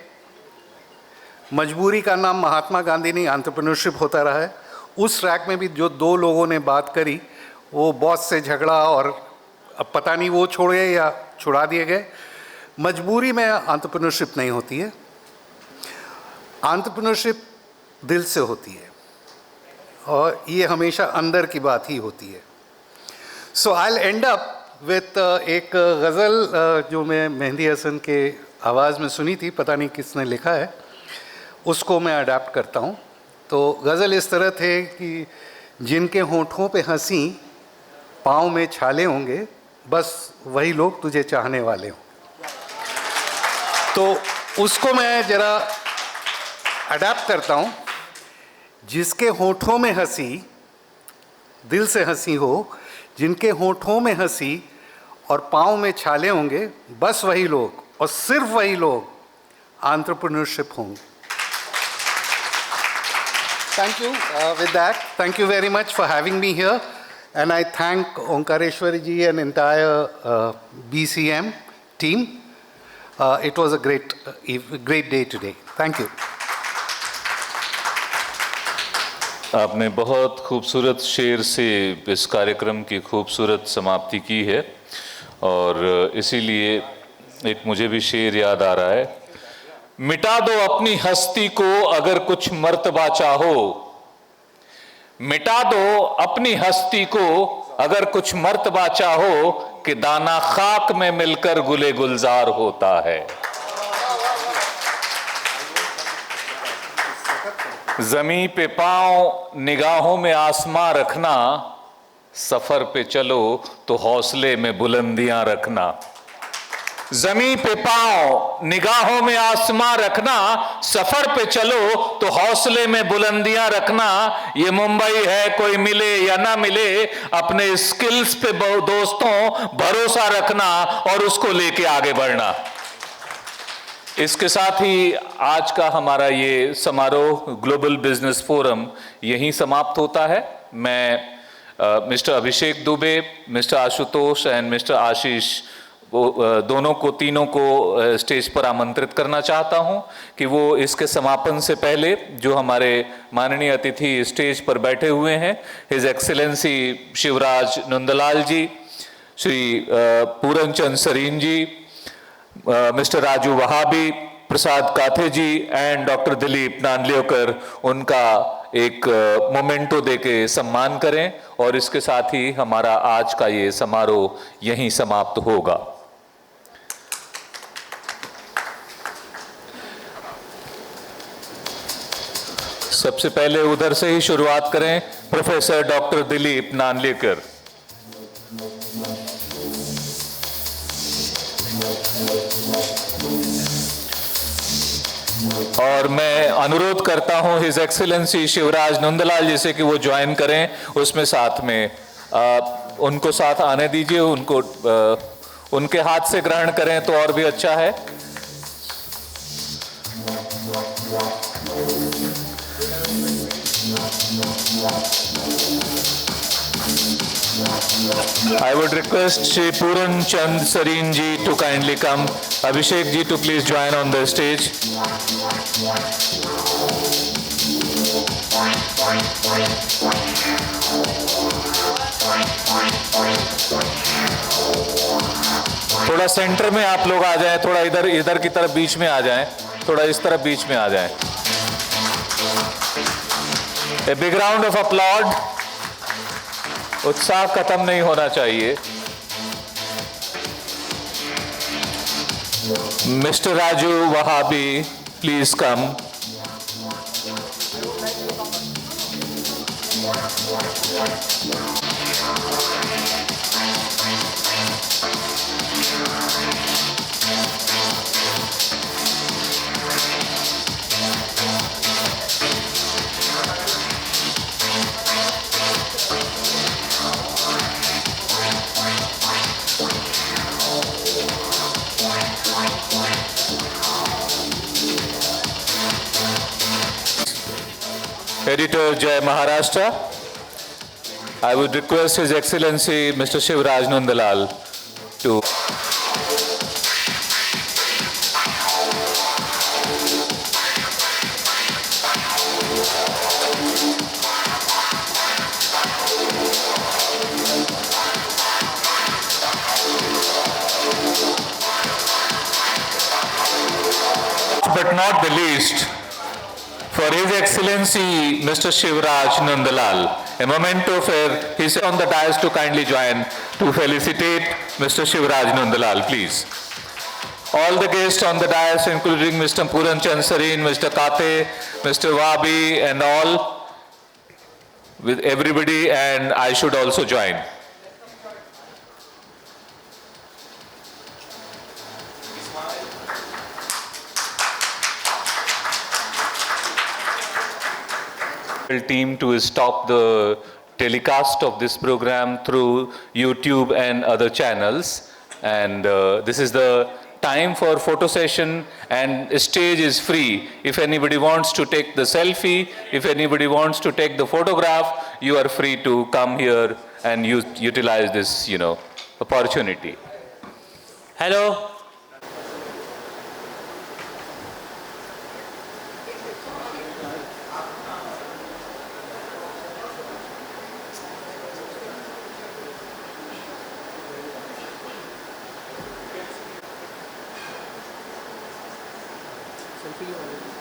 मजबूरी का नाम महात्मा गांधी नहीं, एंटरप्रेन्योरशिप होता रहा है. उस ट्रैक में भी जो दो लोगों ने बात करी, वो बॉस से झगड़ा और अब पता नहीं वो छोड़े या छुड़ा दिए गए. मजबूरी में एंटरप्रेन्योरशिप नहीं होती है. एंटरप्रेन्योरशिप दिल से होती है और ये हमेशा अंदर की बात ही होती है. So I will end up with एक गज़ल जो मैं मेहंदी हसन के आवाज़ में सुनी थी, पता नहीं किसने लिखा है, उसको मैं अडैप्ट करता हूँ. तो गज़ल इस तरह थे कि जिनके होठों पे हंसी पाँव में छाले होंगे, बस वही लोग तुझे चाहने वाले हों. तो उसको मैं ज़रा अडैप्ट करता हूँ. जिसके होठों में हंसी, दिल से हंसी हो, जिनके होठों में हंसी और पाँव में छाले होंगे, बस वही लोग और सिर्फ वही लोग एंटरप्रेन्योरशिप होंगे. Thank you. With that, thank you very much for having me here. And I thank Omkareshwari ji and entire BCM team. It was a great day today. Thank you. आपने बहुत खूबसूरत शेर से इस कार्यक्रम की खूबसूरत समाप्ति की है, और इसीलिए एक मुझे भी शेर याद आ रहा है. मिटा दो अपनी हस्ती को अगर कुछ मर्तबा चाहो, मिटा दो अपनी हस्ती को अगर कुछ मर्तबा चाहो, कि दाना खाक में मिलकर गुले गुलजार होता है. जमीन पे पांव निगाहों में आसमां रखना, सफर पे चलो तो हौसले में बुलंदियां रखना. जमीन पे पांव निगाहों में आसमां रखना, सफर पे चलो तो हौसले में बुलंदियां रखना. ये मुंबई है, कोई मिले या ना मिले, अपने स्किल्स पे दोस्तों भरोसा रखना और उसको लेके आगे बढ़ना. इसके साथ ही आज का हमारा ये समारोह ग्लोबल बिजनेस फोरम यहीं समाप्त होता है. मैं mister Abhishek Dubey, mister Ashutosh and mister Ashish दोनों को, तीनों को स्टेज पर आमंत्रित करना चाहता हूं कि वो इसके समापन से पहले जो हमारे माननीय अतिथि स्टेज पर बैठे हुए हैं, हिज एक्सेलेंसी शिवराज नंदलाल जी, श्री पूरनचंद सरीन जी, मिस्टर राजू वहाबी, प्रसाद काथे जी एंड डॉक्टर दिलीप नानलियोकर, उनका एक मोमेंटो देके सम्मान करें और इसके साथ ही हमारा आज का ये समारोह यहीं समाप्त होगा। सबसे पहले उधर से ही शुरुआत करें, प्रोफेसर डॉक्टर दिलीप नानलेकर। और मैं अनुरोध करता हूं हिज एक्सीलेंसी शिवराज नंदलाल जी से कि वो ज्वाइन करें, उसमें साथ में उनको साथ आने दीजिए, उनको उनके हाथ से ग्रहण करें तो और भी अच्छा है। I would request Shri Puran Chand Sareen ji to kindly come. Abhishek ji to please join on the stage. थोड़ा सेंटर में आप लोग आ जाएं, थोड़ा इधर की तरफ बीच में आ जाएं, थोड़ा इस तरफ बीच में आ जाएं। A big round of applause. उत्साह खत्म नहीं होना चाहिए। Mister Raju Wahhabi, please come. Editor Jai Maharashtra, I would request His Excellency Mr. Shivraj Nandalal to but not the least, for His Excellency Mr. Shivraj Nandalal, a memento for he's on the dais to kindly join to felicitate Mr. Shivraj Nandalal, please. All the guests on the dais, including Mr. Puran Chand Sareen, Mr. Kate, Mr. Wabi, and all, with everybody, and I should also join. Team to stop the telecast of this program through YouTube and other channels, and this is the time for photo session, and stage is free. If anybody wants to take the selfie, if anybody wants to take the photograph, you are free to come here and utilize this, opportunity. Hello. Selfie